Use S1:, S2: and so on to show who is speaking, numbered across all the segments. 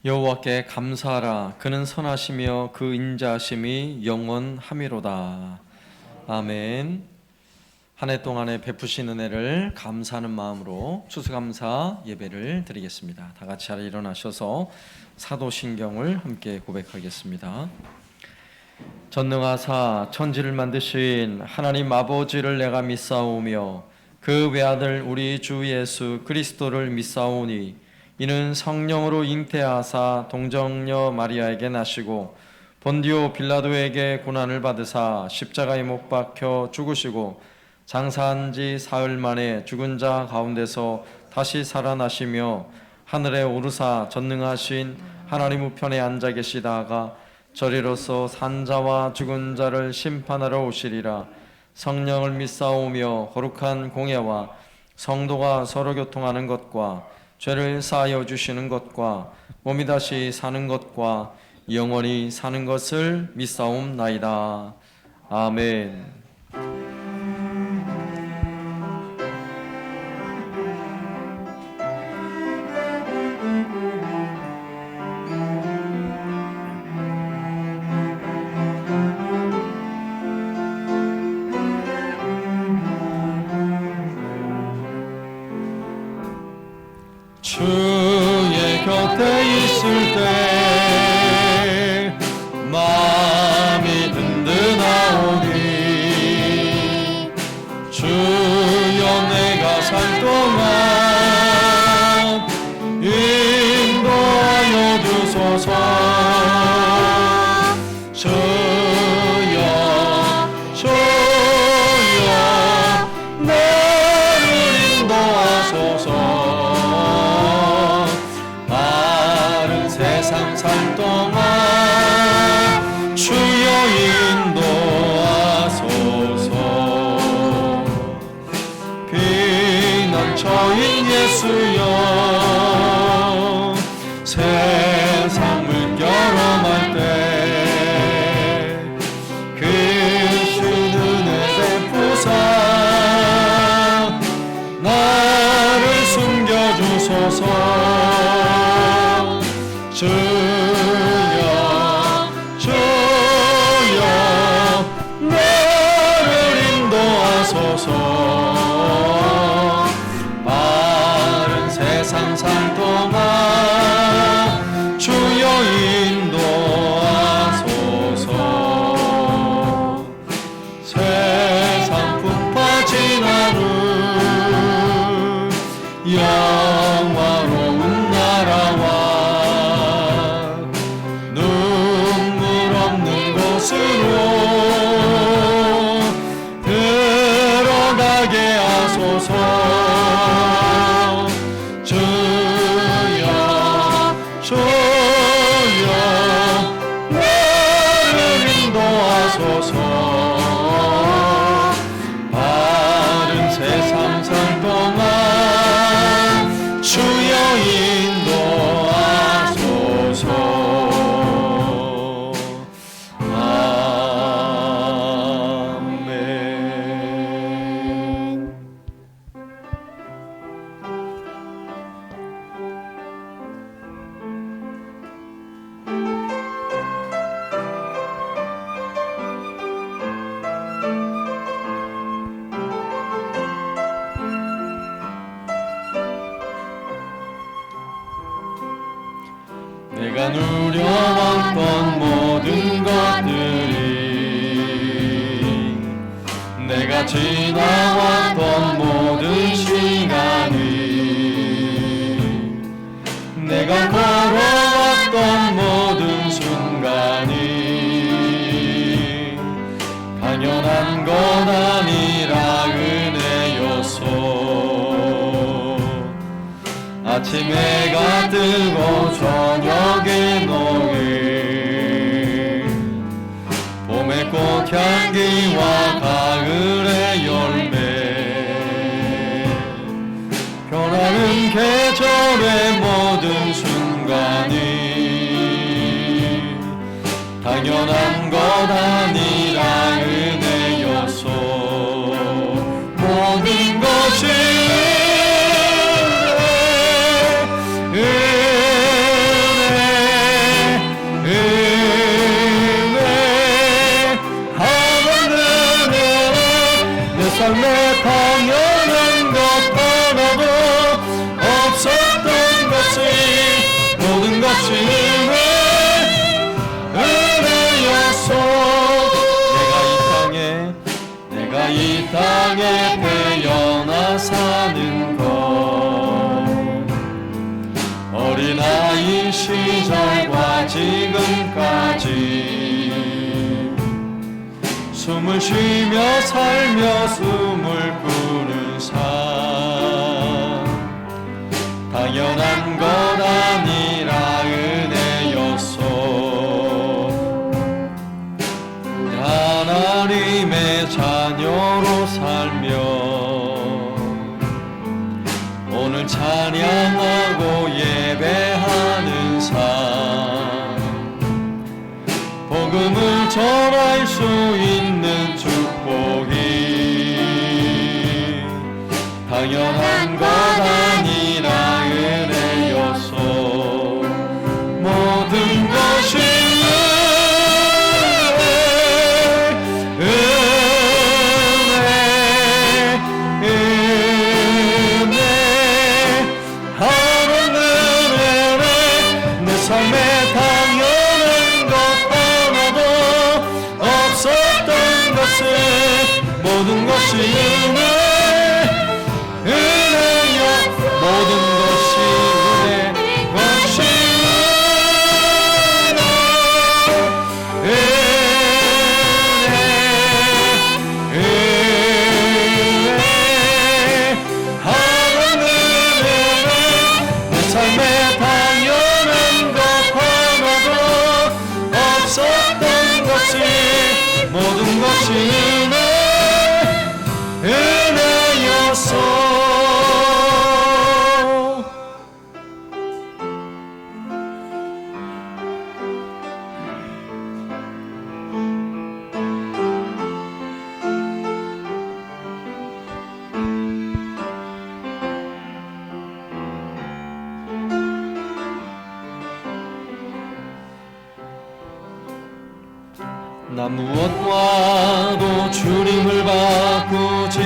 S1: 여호와께 감사하라. 그는 선하시며 그 인자하심이 영원하미로다. 아멘. 한 해 동안에 베푸신 은혜를 감사하는 마음으로 추수감사 예배를 드리겠습니다. 다 같이 자리에 일어나셔서 사도신경을 함께 고백하겠습니다. 전능하사 천지를 만드신 하나님 아버지를 내가 믿사오며 그 외아들 우리 주 예수 그리스도를 믿사오니 이는 성령으로 잉태하사 동정녀 마리아에게 나시고 본디오 빌라도에게 고난을 받으사 십자가에 못 박혀 죽으시고 장사한 지 사흘 만에 죽은 자 가운데서 다시 살아나시며 하늘에 오르사 전능하신 하나님 우편에 앉아 계시다가 저리로서 산자와 죽은 자를 심판하러 오시리라. 성령을 믿사오며 거룩한 공예와 성도가 서로 교통하는 것과 죄를 사하여 주시는 것과 몸이 다시 사는 것과 영원히 사는 것을 믿사옵나이다. 아멘. 주의 곁에 있을 때 마음이 든든하오니 주여 내가 살 동안 인도하여 주소서. 주여 나를 인도하소서. 세상 살 동안 주여 인도하소서. 피난처인 예수여 세상 물결어만 때 그 주는 은혜 베푸사 나를 숨겨주소서. 주여 나를 인도하소서. 바른 세상 살 동안 주여 인도하소서. 세상 풍파진 하루 영화로운 나라와 들어가게 하소서. 주여 나를 인도하소서. 바른 세상 살 동안 주여 인도하소서. 내가 누려왔던 모든 것들이 내가 지나왔던 모든 시간이 내가 걸어왔던 모든 순간이 당연한 것 아니라 은혜였소. 아침 해가 뜨고 저녁에 녹이 봄의 꽃향기와 가을의 열매 변하는 계절의 모든 순간이 당연한 것 아니라 은혜였소. 모든 것이 은혜 당연한 것 하나도 없었던 것이 모든 것이 은혜였소. 내가 이 땅에 태어나 사는 것, 어린아이 시절과 지금까지 숨을 쉬며 살며 숨을 꾸는 삶, 당연한 것 아니라 은혜였소. 하나님의 자녀로 살며 오늘 찬양하고 예배하는 삶, 복음을 전할 수 있는 축복이 당연한 것 아니라 은혜였소. 모든 것이 삶에 당연한 것 하나도 없었던 것은 모든 것이 은혜여. 모든 것이 내 삶에 당연한 없었던 것이 모든 것이 은혜였소. 나 무엇과도 주님을 바꾸지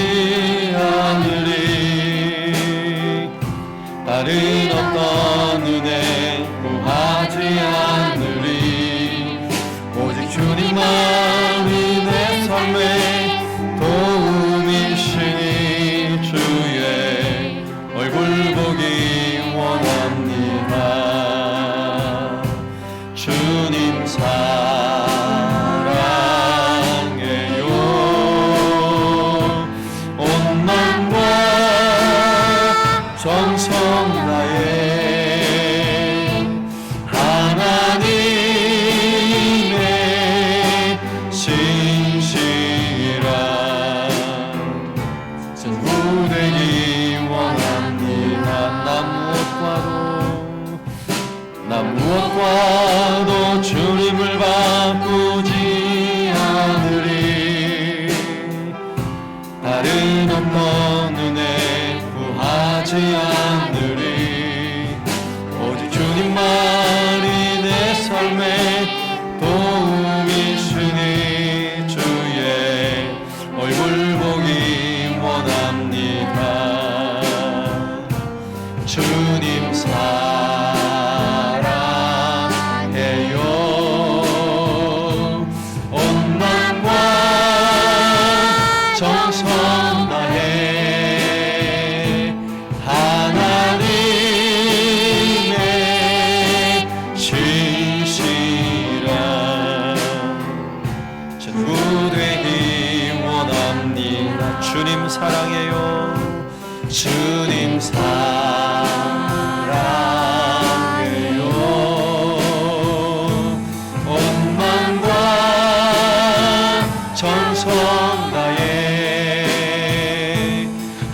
S1: 않으리. 다른 어떤 은혜 구하지 않으리. 오직 주님만이 내 삶의 도움이시니 주의 얼굴 보기 원합니다. 주님 정성 다해 하나님의 신실한 전부 되기 원합니다. 나 무엇과도 주님을 바꾸지 않으리. 다른 어떤 은혜 구하지 않으리. 오직 주님만이 내 삶의 도움이시니 주의 얼굴 보기 원합니다. 주님 사랑해요. 온 마음과 정성 다해 하나님의 신실한 전부 되기 원합니다. 주님 사랑해요. 주님 사랑해요. 온 마음과 정성 다해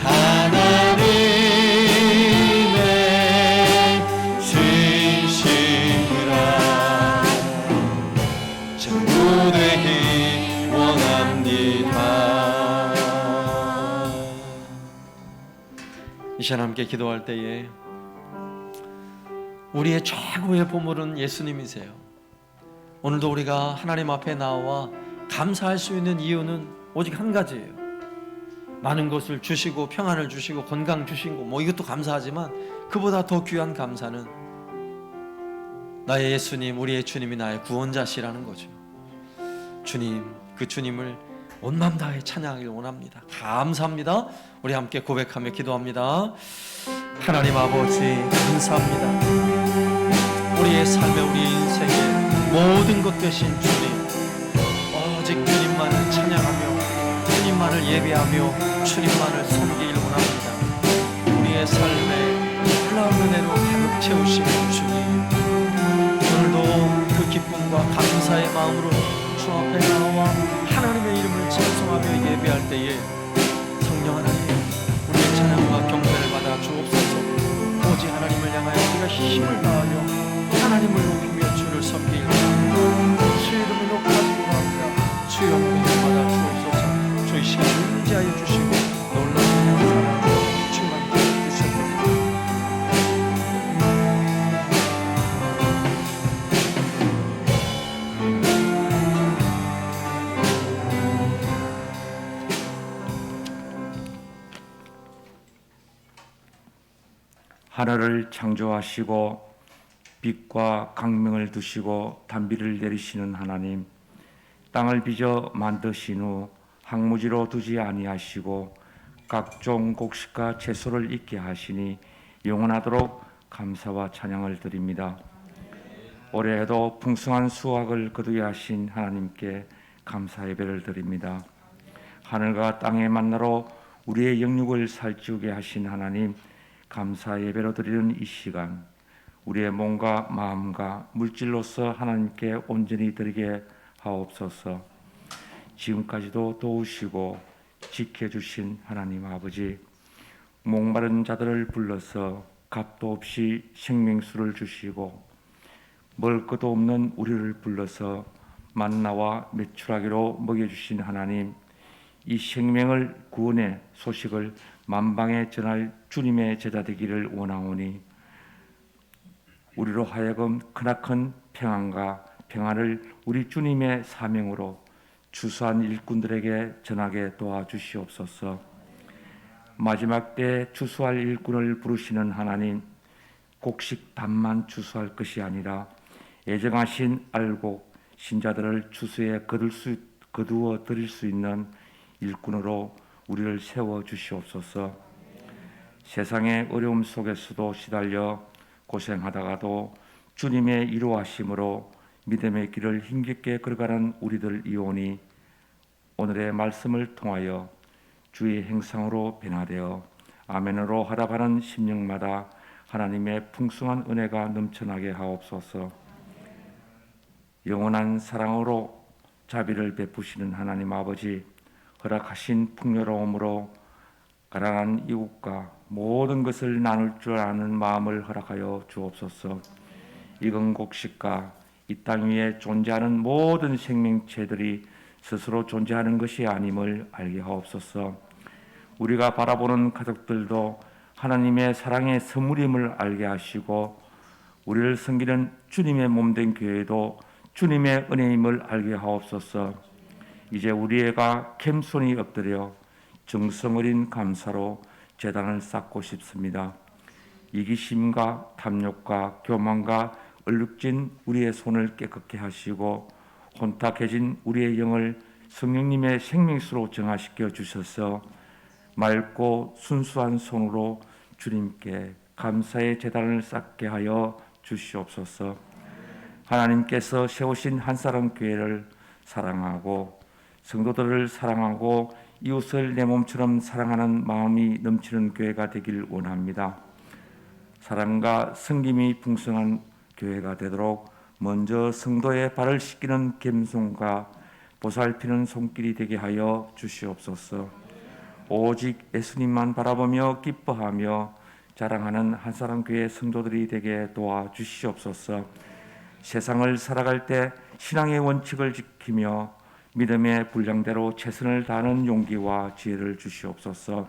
S1: 하나님의 신실한 전부 되기 원합니다. 이 시간 함께 기도할 때에 우리의 최고의 보물은 예수님이세요. 오늘도 우리가 하나님 앞에 나와 감사할 수 있는 이유는 오직 한 가지예요. 많은 것을 주시고 평안을 주시고 건강 주신 거 뭐 이것도 감사하지만 그보다 더 귀한 감사는 나의 예수님, 우리의 주님이 나의 구원자시라는 거죠. 주님, 그 주님을 온 마음 다해 찬양하기를 원합니다. 감사합니다. 우리 함께 고백하며 기도합니다. 하나님 아버지 감사합니다. 우리의 삶에, 우리의 인생에 모든 것 되신 주님, 오직 주님만을 찬양하며 주님만을 예배하며 주님만을 섬기길 원합니다. 우리의 삶에 놀라운 은혜로 가득 채우시는 주님, 오늘도 그 기쁨과 감사의 마음으로 주 앞에 나와 하나님의 이름을 찬송하며 예배할 때에 성령 하나님, 우리의 찬양과 경배를 받아 주옵소서. 오직 하나님을 향하여 우리가 힘을 다하여 하나님을 높이며 주를 섬기길 원합니다. 주의 이름을 높아지고 합니다. 주의 영광을 받아 주옵소서. 주의 시간 임재하여 주시고 놀라운 사랑 충만케 주시옵소서.
S2: 하늘을 창조하시고 빛과 강명을 두시고 단비를 내리시는 하나님, 땅을 빚어 만드신 후 항무지로 두지 아니하시고 각종 곡식과 채소를 있게 하시니 영원하도록 감사와 찬양을 드립니다. 올해에도 풍성한 수확을 거두게 하신 하나님께 감사 예배를 드립니다. 하늘과 땅의 만나로 우리의 영육을 살찌우게 하신 하나님, 감사 예배로 드리는 이 시간, 우리의 몸과 마음과 물질로서 하나님께 온전히 드리게 하옵소서. 지금까지도 도우시고 지켜주신 하나님 아버지, 목마른 자들을 불러서 값도 없이 생명수를 주시고 먹을 것도 없는 우리를 불러서 만나와 메추라기로 먹여주신 하나님, 이 생명을 구원의 소식을 만방에 전할 주님의 제자 되기를 원하오니 우리로 하여금 크나큰 평안과 평안을 우리 주님의 사명으로 추수한 일꾼들에게 전하게 도와주시옵소서. 마지막 때 추수할 일꾼을 부르시는 하나님, 곡식 단만 추수할 것이 아니라 애정하신 알곡 신자들을 추수에 거두어 드릴 수 있는 일꾼으로 우리를 세워 주시옵소서. 세상의 어려움 속에서도 시달려 고생하다가도 주님의 이루하심으로 믿음의 길을 힘겹게 걸어가는 우리들이오니 오늘의 말씀을 통하여 주의 행상으로 변화되어 아멘으로 하답하는 심령마다 하나님의 풍성한 은혜가 넘쳐나게 하옵소서. 영원한 사랑으로 자비를 베푸시는 하나님 아버지, 허락하신 풍요로움으로 가난한 이웃과 모든 것을 나눌 줄 아는 마음을 허락하여 주옵소서. 익은 곡식과 이 땅 위에 존재하는 모든 생명체들이 스스로 존재하는 것이 아님을 알게 하옵소서. 우리가 바라보는 가족들도 하나님의 사랑의 선물임을 알게 하시고 우리를 섬기는 주님의 몸된 교회도 주님의 은혜임을 알게 하옵소서. 이제 우리가 겸손히 엎드려 정성 어린 감사로 제단을 쌓고 싶습니다. 이기심과 탐욕과 교만과 얼룩진 우리의 손을 깨끗게 하시고 혼탁해진 우리의 영을 성령님의 생명수로 정화시켜 주셔서 맑고 순수한 손으로 주님께 감사의 제단을 쌓게 하여 주시옵소서. 하나님께서 세우신 한사람 교회를 사랑하고 성도들을 사랑하고 이웃을 내 몸처럼 사랑하는 마음이 넘치는 교회가 되길 원합니다. 사랑과 섬김이 풍성한 교회가 되도록 먼저 성도의 발을 씻기는 겸손과 보살피는 손길이 되게 하여 주시옵소서. 오직 예수님만 바라보며 기뻐하며 자랑하는 한사람 교회 성도들이 되게 도와주시옵소서. 세상을 살아갈 때 신앙의 원칙을 지키며 믿음의 분량대로 최선을 다하는 용기와 지혜를 주시옵소서.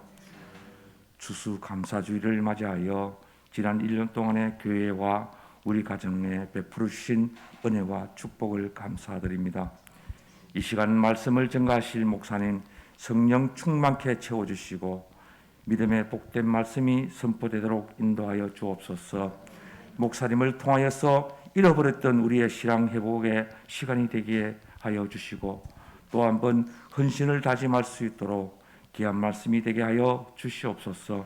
S2: 추수감사주의를 맞이하여 지난 1년 동안의 교회와 우리 가정에 베풀어 주신 은혜와 축복을 감사드립니다. 이 시간 말씀을 전가하실 목사님 성령 충만케 채워주시고 믿음의 복된 말씀이 선포되도록 인도하여 주옵소서. 목사님을 통하여서 잃어버렸던 우리의 신앙 회복의 시간이 되게 하여 주시고 또 한번 헌신을 다짐할 수 있도록 귀한 말씀이 되게 하여 주시옵소서.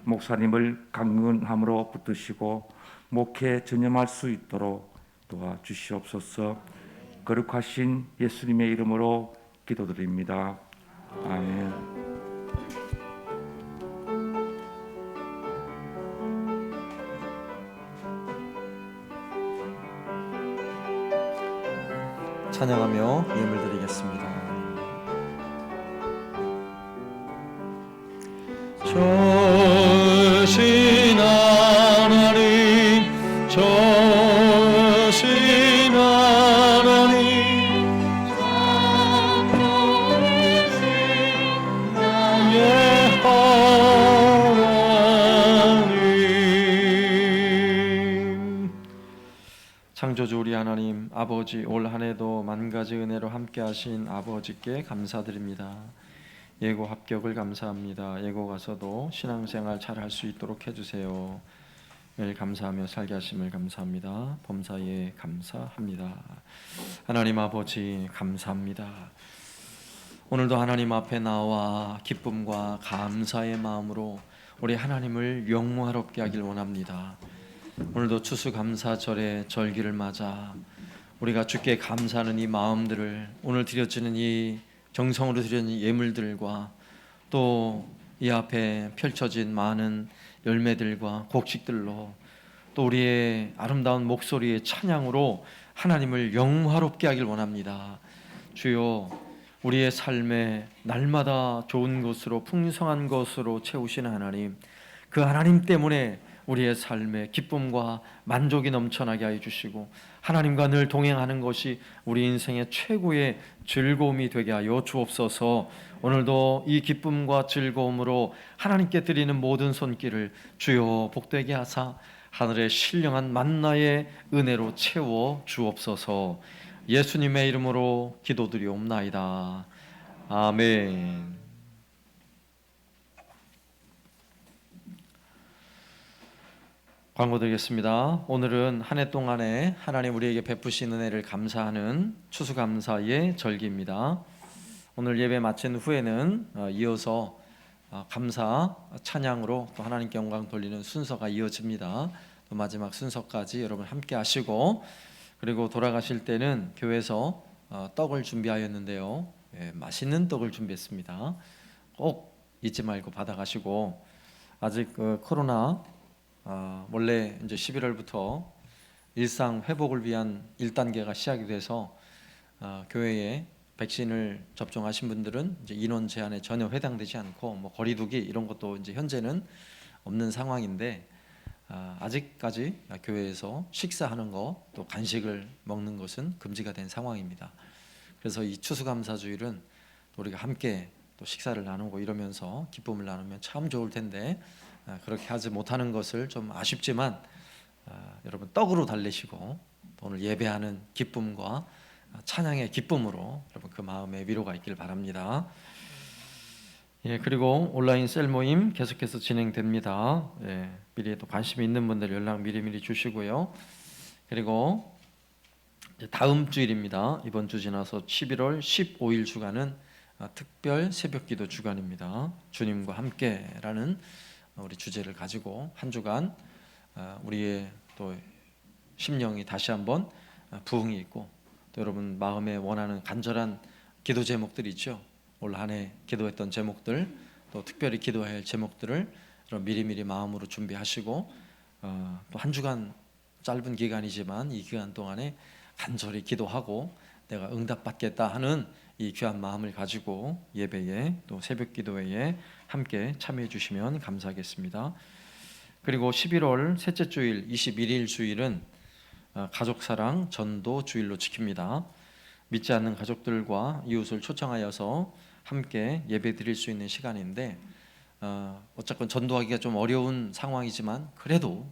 S2: 목사님을 강건함으로 붙드시고 목회 전념할 수 있도록 도와주시옵소서. 거룩하신 예수님의 이름으로 기도드립니다. 아멘.
S1: 찬양하며 예물 드리겠습니다. 전신 하나님, 전신 하나님, 나의 하나님. 창조주 우리 하나님 아버지, 올 한 해도 만 가지 은혜로 함께 하신 아버지께 감사드립니다. 예고 합격을 감사합니다. 예고 가서도 신앙생활 잘 할 수 있도록 해주세요. 매일 감사하며 살게 하심을 감사합니다. 범사에 감사합니다. 하나님 아버지 감사합니다. 오늘도 하나님 앞에 나와 기쁨과 감사의 마음으로 우리 하나님을 영화롭게 하길 원합니다. 오늘도 추수감사절의 절기를 맞아 우리가 주께 감사하는 이 마음들을, 오늘 드려지는 이 정성으로 드리는 이 예물들과 또 이 앞에 펼쳐진 많은 열매들과 곡식들로 또 우리의 아름다운 목소리의 찬양으로 하나님을 영화롭게 하길 원합니다. 주여, 우리의 삶에 날마다 좋은 것으로 풍성한 것으로 채우시는 하나님, 그 하나님 때문에 우리의 삶에 기쁨과 만족이 넘쳐나게 하여 주시고 하나님과 늘 동행하는 것이 우리 인생의 최고의 즐거움이 되게 하여 주옵소서. 오늘도 이 기쁨과 즐거움으로 하나님께 드리는 모든 손길을 주여 복되게 하사 하늘의 신령한 만나의 은혜로 채워 주옵소서. 예수님의 이름으로 기도드리옵나이다. 아멘. 광고 드리겠습니다. 오늘은 한 해 동안에 하나님 우리에게 베푸신 은혜를 감사하는 추수감사의 절기입니다. 오늘 예배 마친 후에는 이어서 감사 찬양으로 또 하나님께 영광 돌리는 순서가 이어집니다. 또 마지막 순서까지 여러분 함께 하시고, 그리고 돌아가실 때는 교회에서 떡을 준비하였는데요. 맛있는 떡을 준비했습니다. 꼭 잊지 말고 받아가시고, 아직 코로나 원래 이제 11월부터 일상 회복을 위한 1단계가 시작이 돼서 교회에 백신을 접종하신 분들은 이제 인원 제한에 전혀 해당되지 않고 뭐 거리두기 이런 것도 이제 현재는 없는 상황인데, 아직까지 교회에서 식사하는 거 또 간식을 먹는 것은 금지가 된 상황입니다. 그래서 이 추수감사주일은 우리가 함께 또 식사를 나누고 이러면서 기쁨을 나누면 참 좋을 텐데 그렇게 하지 못하는 것을 좀 아쉽지만 여러분 떡으로 달래시고 오늘 예배하는 기쁨과 찬양의 기쁨으로 여러분 그 마음에 위로가 있길 바랍니다. 그리고 온라인 셀 모임 계속해서 진행됩니다. 미리 또 관심 있는 분들 연락 미리 주시고요. 그리고 이제 다음 주일입니다. 이번 주 지나서 11월 15일 주간은 특별 새벽기도 주간입니다. 주님과 함께라는 우리 주제를 가지고 한 주간 우리의 또 심령이 다시 한번 부흥이 있고, 또 여러분 마음에 원하는 간절한 기도 제목들이 있죠. 올 한 해 기도했던 제목들, 또 특별히 기도해야 할 제목들을 미리미리 마음으로 준비하시고 또 한 주간 짧은 기간이지만 이 기간 동안에 간절히 기도하고 내가 응답받겠다 하는 이 귀한 마음을 가지고 예배에 또 새벽 기도회에 함께 참여해 주시면 감사하겠습니다. 그리고 11월 셋째 주일 21일 주일은 가족사랑 전도 주일로 지킵니다. 믿지 않는 가족들과 이웃을 초청하여서 함께 예배 드릴 수 있는 시간인데, 어쨌건 전도하기가 좀 어려운 상황이지만 그래도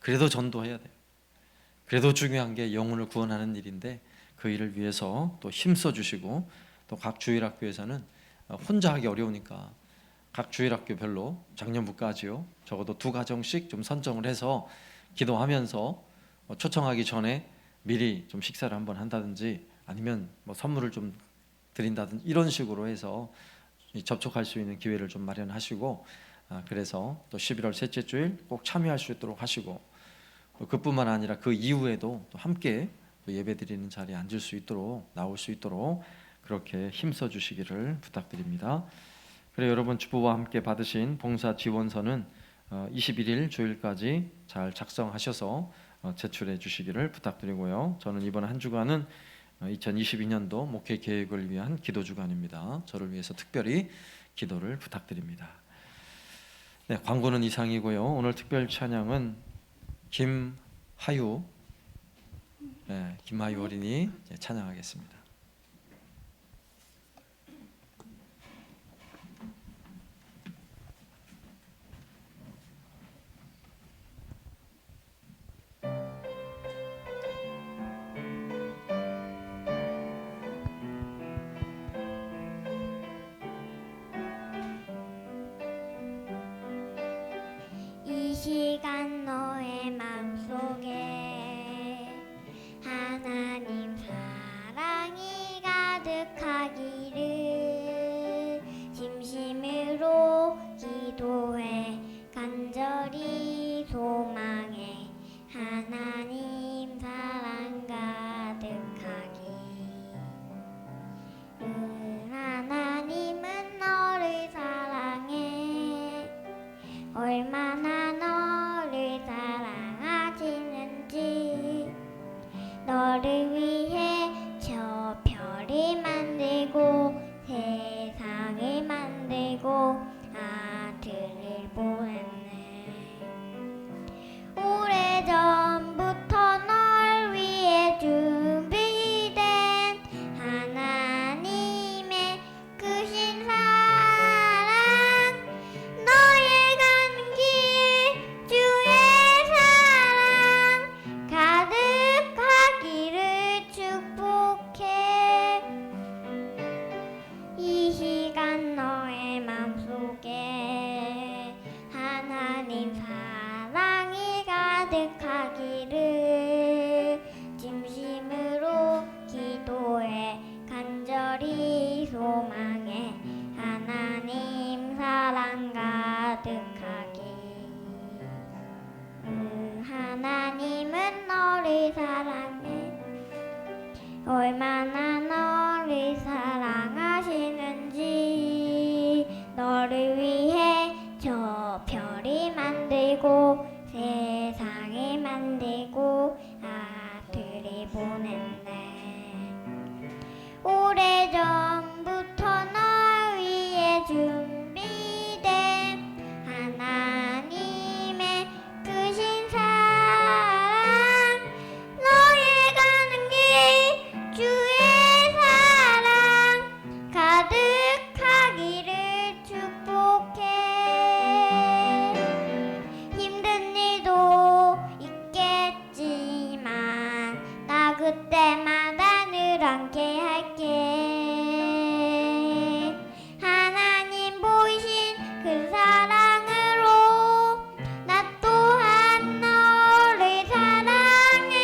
S1: 전도해야 돼요. 그래도 중요한 게 영혼을 구원하는 일인데 그 일을 위해서 또 힘써 주시고, 또 각 주일학교에서는 혼자 하기 어려우니까 각 주일학교별로 작년부까지요 적어도 2가정씩 좀 선정을 해서 기도하면서 초청하기 전에 미리 좀 식사를 한번 한다든지 아니면 뭐 선물을 좀 드린다든지 이런 식으로 해서 접촉할 수 있는 기회를 좀 마련하시고, 그래서 또 11월 셋째 주일 꼭 참여할 수 있도록 하시고, 그뿐만 아니라 그 이후에도 또 함께 또 예배드리는 자리에 앉을 수 있도록 나올 수 있도록 그렇게 힘써 주시기를 부탁드립니다. 그래 여러분 주부와 함께 받으신 봉사 지원서는 21일 주일까지 잘 작성하셔서 제출해 주시기를 부탁드리고요. 저는 이번 한 주간은 2022년도 목회 계획을 위한 기도 주간입니다. 저를 위해서 특별히 기도를 부탁드립니다. 네, 광고는 이상이고요. 오늘 특별 찬양은 김하유 어린이 찬양하겠습니다.
S3: 이 시간 너의 마음속에 하나님 사랑이 가득하기를 진심으로 기도해 간절히 소망해 하나님 사랑 가득하기. 하나님은 너를 사랑해 얼마나 너를 사랑하시는지. 너를 위해 저 별을 만들고 세상을 만들고 아들을 보냈네. 오래전부터 널 위해 준비된 하나님의 크신 사랑, 너의 가는 길 주의 사랑 가득하기를 축복해. 이 시간 너의 맘속에 하나님 사랑이 가득하기를 진심으로 기도해 간절히 소망해 하나님 사랑 가득하기. 하나님은 너를 사랑해 얼마나 너를 사랑하시는지. 너를 위해 저 별을 만들고 세상을 만들고 아들을 보냈네. 오래전부터 널 위해 준비된 하나님의 크신 사랑, 너의 가는 길 주의 사랑 가득하기를 축복해. 힘든 일도 있겠지만 나 그때마다 늘 함께 할게. 하나님 보이신 그 사랑으로 나 또한 너를 사랑해.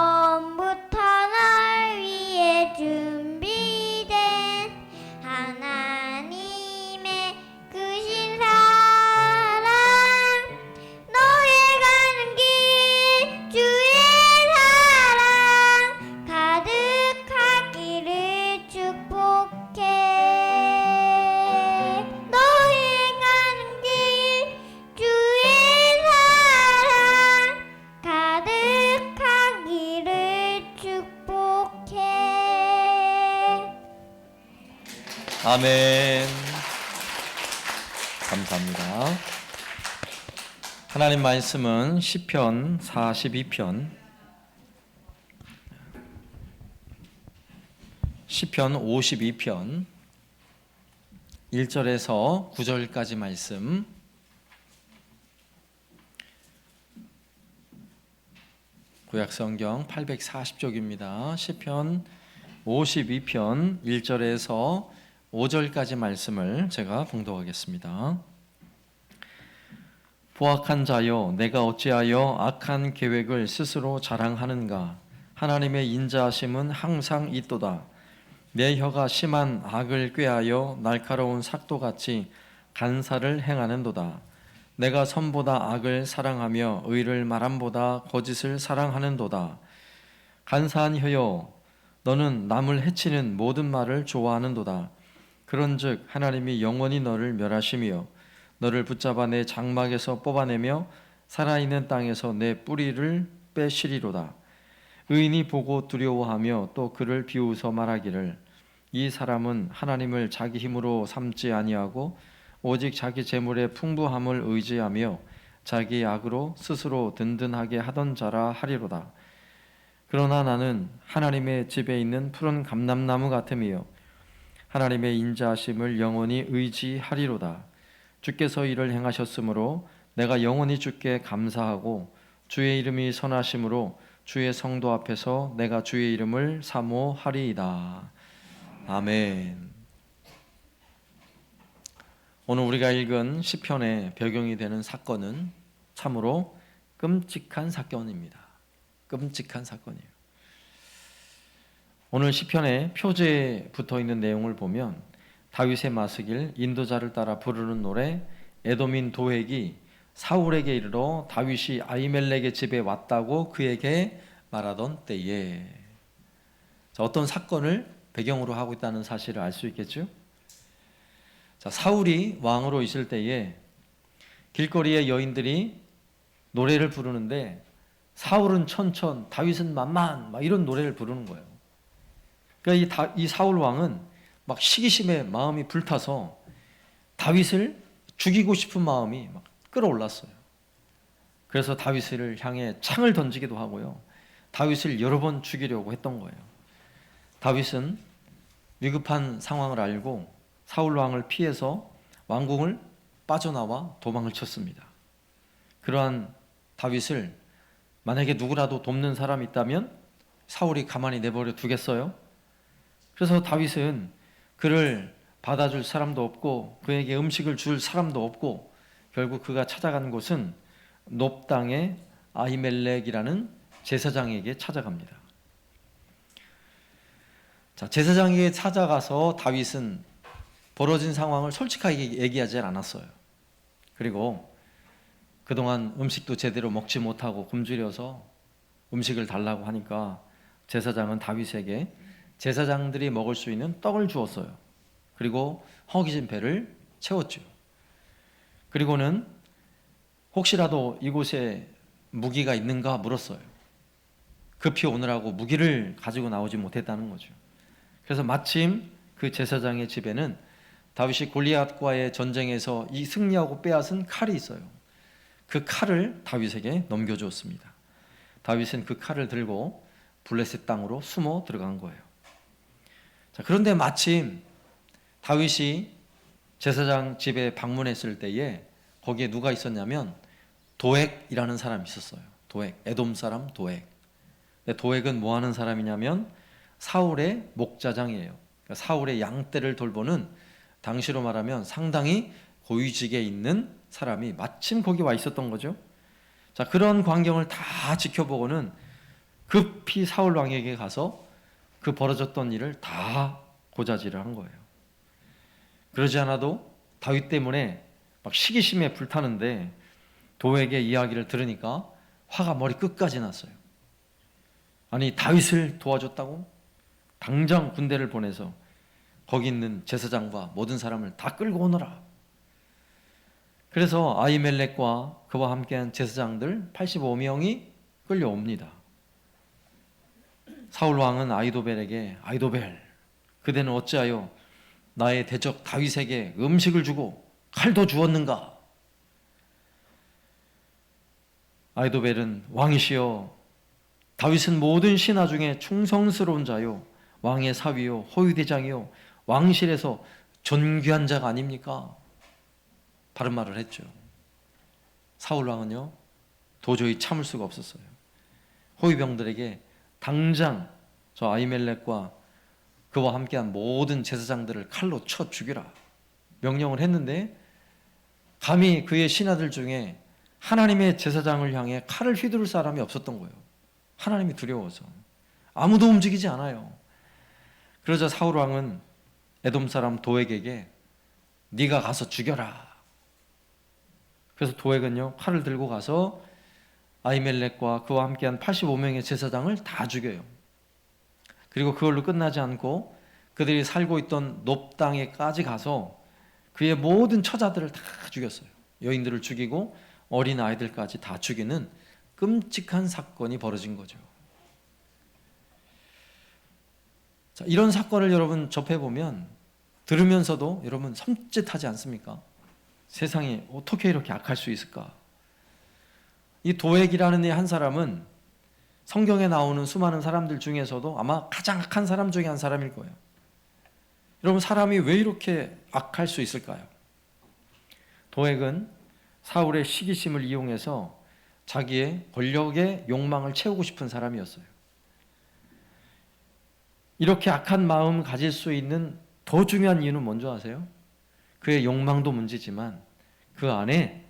S3: 오래전부터 널 위해 준비된 하나님의 크신 사랑, 너의 가는 길 주의 사랑 가득하기를 축복해. 너의 가는 길 주의 사랑 가득하기를 축복해.
S1: 아멘. 감사합니다. 하나님 말씀은 시편 42편 52편 1절에서 9절까지 말씀, 구약성경 840쪽입니다. 시편 52편 1절에서 5절까지 말씀을 제가 봉독하겠습니다. 포악한 자여, 내가 어찌하여 악한 계획을 스스로 자랑하는가? 하나님의 인자하심은 항상 있도다. 내 혀가 심한 악을 꾀하여 날카로운 삭도같이 간사를 행하는도다. 내가 선보다 악을 사랑하며 의를 말함보다 거짓을 사랑하는도다. 간사한 혀여, 너는 남을 해치는 모든 말을 좋아하는도다. 그런즉 하나님이 영원히 너를 멸하시며 너를 붙잡아 내 장막에서 뽑아내며 살아있는 땅에서 내 뿌리를 빼시리로다. 의인이 보고 두려워하며 또 그를 비웃어 말하기를 이 사람은 하나님을 자기 힘으로 삼지 아니하고 오직 자기 재물의 풍부함을 의지하며 자기 악으로 스스로 든든하게 하던 자라 하리로다. 그러나 나는 하나님의 집에 있는 푸른 감람나무 같으며 하나님의 인자하심을 영원히 의지하리로다. 주께서 이를 행하셨으므로 내가 영원히 주께 감사하고 주의 이름이 선하심으로 주의 성도 앞에서 내가 주의 이름을 사모하리이다. 아멘. 오늘 우리가 읽은 시편의 배경이 되는 사건은 참으로 끔찍한 사건입니다. 끔찍한 사건이에요. 오늘 시편의 표제에 붙어있는 내용을 보면 다윗의 마스길, 인도자를 따라 부르는 노래, 에돔인 도액이 사울에게 이르러 다윗이 아히멜렉의 집에 왔다고 그에게 말하던 때에, 어떤 사건을 배경으로 하고 있다는 사실을 알 수 있겠죠? 자, 사울이 왕으로 있을 때에 길거리에 여인들이 노래를 부르는데 사울은 천천, 다윗은 만만, 막 이런 노래를 부르는 거예요. 그러니까 이 사울 왕은 막 시기심에 마음이 불타서 다윗을 죽이고 싶은 마음이 막 끌어올랐어요. 그래서 다윗을 향해 창을 던지기도 하고요. 다윗을 여러 번 죽이려고 했던 거예요. 다윗은 위급한 상황을 알고 사울 왕을 피해서 왕궁을 빠져나와 도망을 쳤습니다. 그러한 다윗을 만약에 누구라도 돕는 사람이 있다면 사울이 가만히 내버려 두겠어요? 그래서 다윗은 그를 받아줄 사람도 없고 그에게 음식을 줄 사람도 없고 결국 그가 찾아간 곳은 놉 땅의 아히멜렉이라는 제사장에게 찾아갑니다. 자, 제사장에게 찾아가서 다윗은 벌어진 상황을 솔직하게 얘기하지 않았어요. 그리고 그동안 음식도 제대로 먹지 못하고 굶주려서 음식을 달라고 하니까 제사장은 다윗에게 제사장들이 먹을 수 있는 떡을 주었어요. 그리고 허기진 배를 채웠죠. 그리고는 혹시라도 이곳에 무기가 있는가 물었어요. 급히 오느라고 무기를 가지고 나오지 못했다는 거죠. 그래서 마침 그 제사장의 집에는 다윗이 골리앗과의 전쟁에서 이 승리하고 빼앗은 칼이 있어요. 그 칼을 다윗에게 넘겨주었습니다. 다윗은 그 칼을 들고 블레셋 땅으로 숨어 들어간 거예요. 자, 그런데 마침 다윗이 제사장 집에 방문했을 때에 거기에 누가 있었냐면 도액이라는 사람이 있었어요. 도액, 에돔 사람 도액. 도액은 뭐 하는 사람이냐면 사울의 목자장이에요. 그러니까 사울의 양떼를 돌보는, 당시로 말하면 상당히 고위직에 있는 사람이 마침 거기 와 있었던 거죠. 자, 그런 광경을 다 지켜보고는 급히 사울 왕에게 가서 그 벌어졌던 일을 다 고자질을 한 거예요. 그러지 않아도 다윗 때문에 막 시기심에 불타는데 도액의 이야기를 들으니까 화가 머리 끝까지 났어요. 아니, 다윗을 도와줬다고? 당장 군대를 보내서 거기 있는 제사장과 모든 사람을 다 끌고 오너라. 그래서 아히멜렉과 그와 함께한 제사장들 85명이 끌려옵니다. 사울 왕은 아히도벨에게 아히도벨, 그대는 어찌하여 나의 대적 다윗에게 음식을 주고 칼도 주었는가? 아히도벨은 왕이시여, 다윗은 모든 신하 중에 충성스러운 자요, 왕의 사위요, 호위대장이요, 왕실에서 존귀한 자가 아닙니까? 바른 말을 했죠. 사울 왕은요 도저히 참을 수가 없었어요. 호위병들에게 당장 저 아히멜렉과 그와 함께한 모든 제사장들을 칼로 쳐 죽이라 명령을 했는데 감히 그의 신하들 중에 하나님의 제사장을 향해 칼을 휘두를 사람이 없었던 거예요. 하나님이 두려워서 아무도 움직이지 않아요. 그러자 사울 왕은 에돔 사람 도액에게 네가 가서 죽여라. 그래서 도액은요 칼을 들고 가서 아히멜렉과 그와 함께한 85명의 제사장을 다 죽여요. 그리고 그걸로 끝나지 않고 그들이 살고 있던 놉 땅에까지 가서 그의 모든 처자들을 다 죽였어요. 여인들을 죽이고 어린 아이들까지 다 죽이는 끔찍한 사건이 벌어진 거죠. 자, 이런 사건을 여러분 접해보면 들으면서도 여러분 섬찟하지 않습니까? 세상이 어떻게 이렇게 악할 수 있을까? 이 도액이라는 이 한 사람은 성경에 나오는 수많은 사람들 중에서도 아마 가장 악한 사람 중에 한 사람일 거예요. 여러분 사람이 왜 이렇게 악할 수 있을까요? 도액은 사울의 시기심을 이용해서 자기의 권력의 욕망을 채우고 싶은 사람이었어요. 이렇게 악한 마음 가질 수 있는 더 중요한 이유는 뭔지 아세요? 그의 욕망도 문제지만 그 안에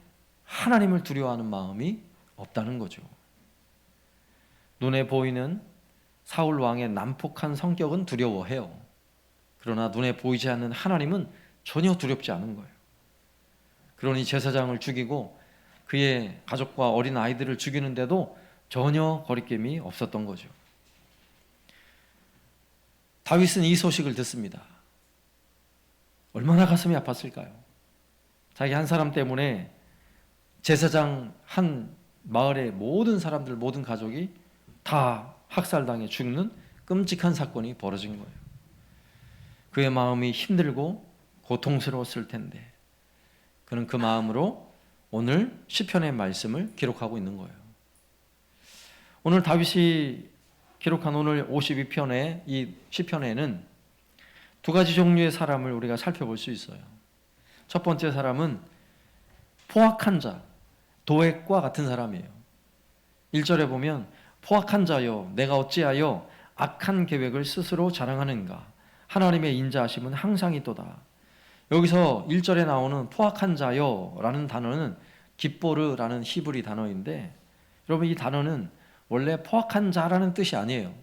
S1: 하나님을 두려워하는 마음이 없다는 거죠. 눈에 보이는 사울 왕의 난폭한 성격은 두려워해요. 그러나 눈에 보이지 않는 하나님은 전혀 두렵지 않은 거예요. 그러니 제사장을 죽이고 그의 가족과 어린 아이들을 죽이는데도 전혀 거리낌이 없었던 거죠. 다윗은 이 소식을 듣습니다. 얼마나 가슴이 아팠을까요? 자기 한 사람 때문에 제사장 한 마을의 모든 사람들, 모든 가족이 다 학살당해 죽는 끔찍한 사건이 벌어진 거예요. 그의 마음이 힘들고 고통스러웠을 텐데 그는 그 마음으로 오늘 시편의 말씀을 기록하고 있는 거예요. 오늘 다윗이 기록한 오늘 52편의 이 시편에는 두 가지 종류의 사람을 우리가 살펴볼 수 있어요. 첫 번째 사람은 포악한 자, 도액과 같은 사람이에요. 1절에 보면 포악한 자여 내가 어찌하여 악한 계획을 스스로 자랑하는가 하나님의 인자하심은 항상 있도다. 여기서 1절에 나오는 포악한 자여라는 단어는 깁보르라는 히브리 단어인데 여러분 이 단어는 원래 포악한 자라는 뜻이 아니에요.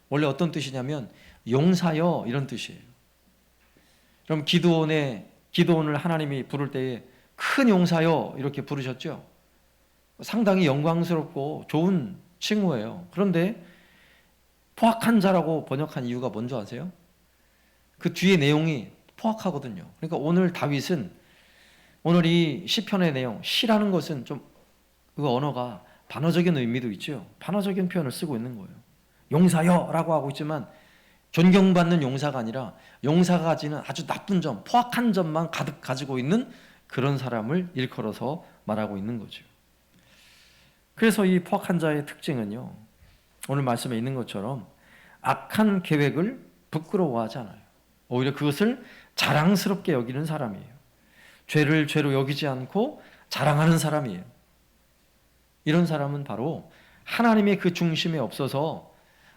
S1: 원래 어떤 뜻이냐면 용사여 이런 뜻이에요. 그럼 기드온을 하나님이 부를 때에 큰 용사여 이렇게 부르셨죠. 상당히 영광스럽고 좋은 칭호예요. 그런데 포악한 자라고 번역한 이유가 뭔지 아세요? 그 뒤에 내용이 포악하거든요. 그러니까 오늘 다윗은 오늘 이 시편의 내용, 시라는 것은 좀 그 언어가 반어적인 의미도 있죠. 반어적인 표현을 쓰고 있는 거예요. 용사여라고 하고 있지만 존경받는 용사가 아니라 용사가 가지는 아주 나쁜 점, 포악한 점만 가득 가지고 있는 그런 사람을 일컬어서 말하고 있는 거죠. 그래서 이 포악한 자의 특징은요, 오늘 말씀에 있는 것처럼 악한 계획을 부끄러워하지 않아요. 오히려 그것을 자랑스럽게 여기는 사람이에요. 죄를 죄로 여기지 않고 자랑하는 사람이에요. 이런 사람은 바로 하나님의 그 중심에 없어서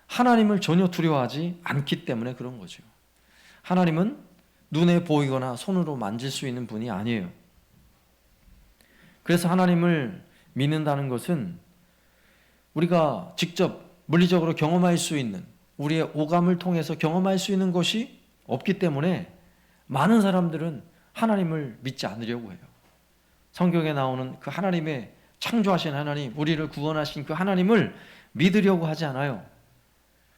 S1: 하나님을 전혀 두려워하지 않기 때문에 그런 거죠. 하나님은 눈에 보이거나 손으로 만질 수 있는 분이 아니에요. 그래서 하나님을 믿는다는 것은 우리가 직접 물리적으로 경험할 수 있는 우리의 오감을 통해서 경험할 수 있는 것이 없기 때문에 많은 사람들은 하나님을 믿지 않으려고 해요. 성경에 나오는 그 하나님의 창조하신 하나님, 우리를 구원하신 그 하나님을 믿으려고 하지 않아요.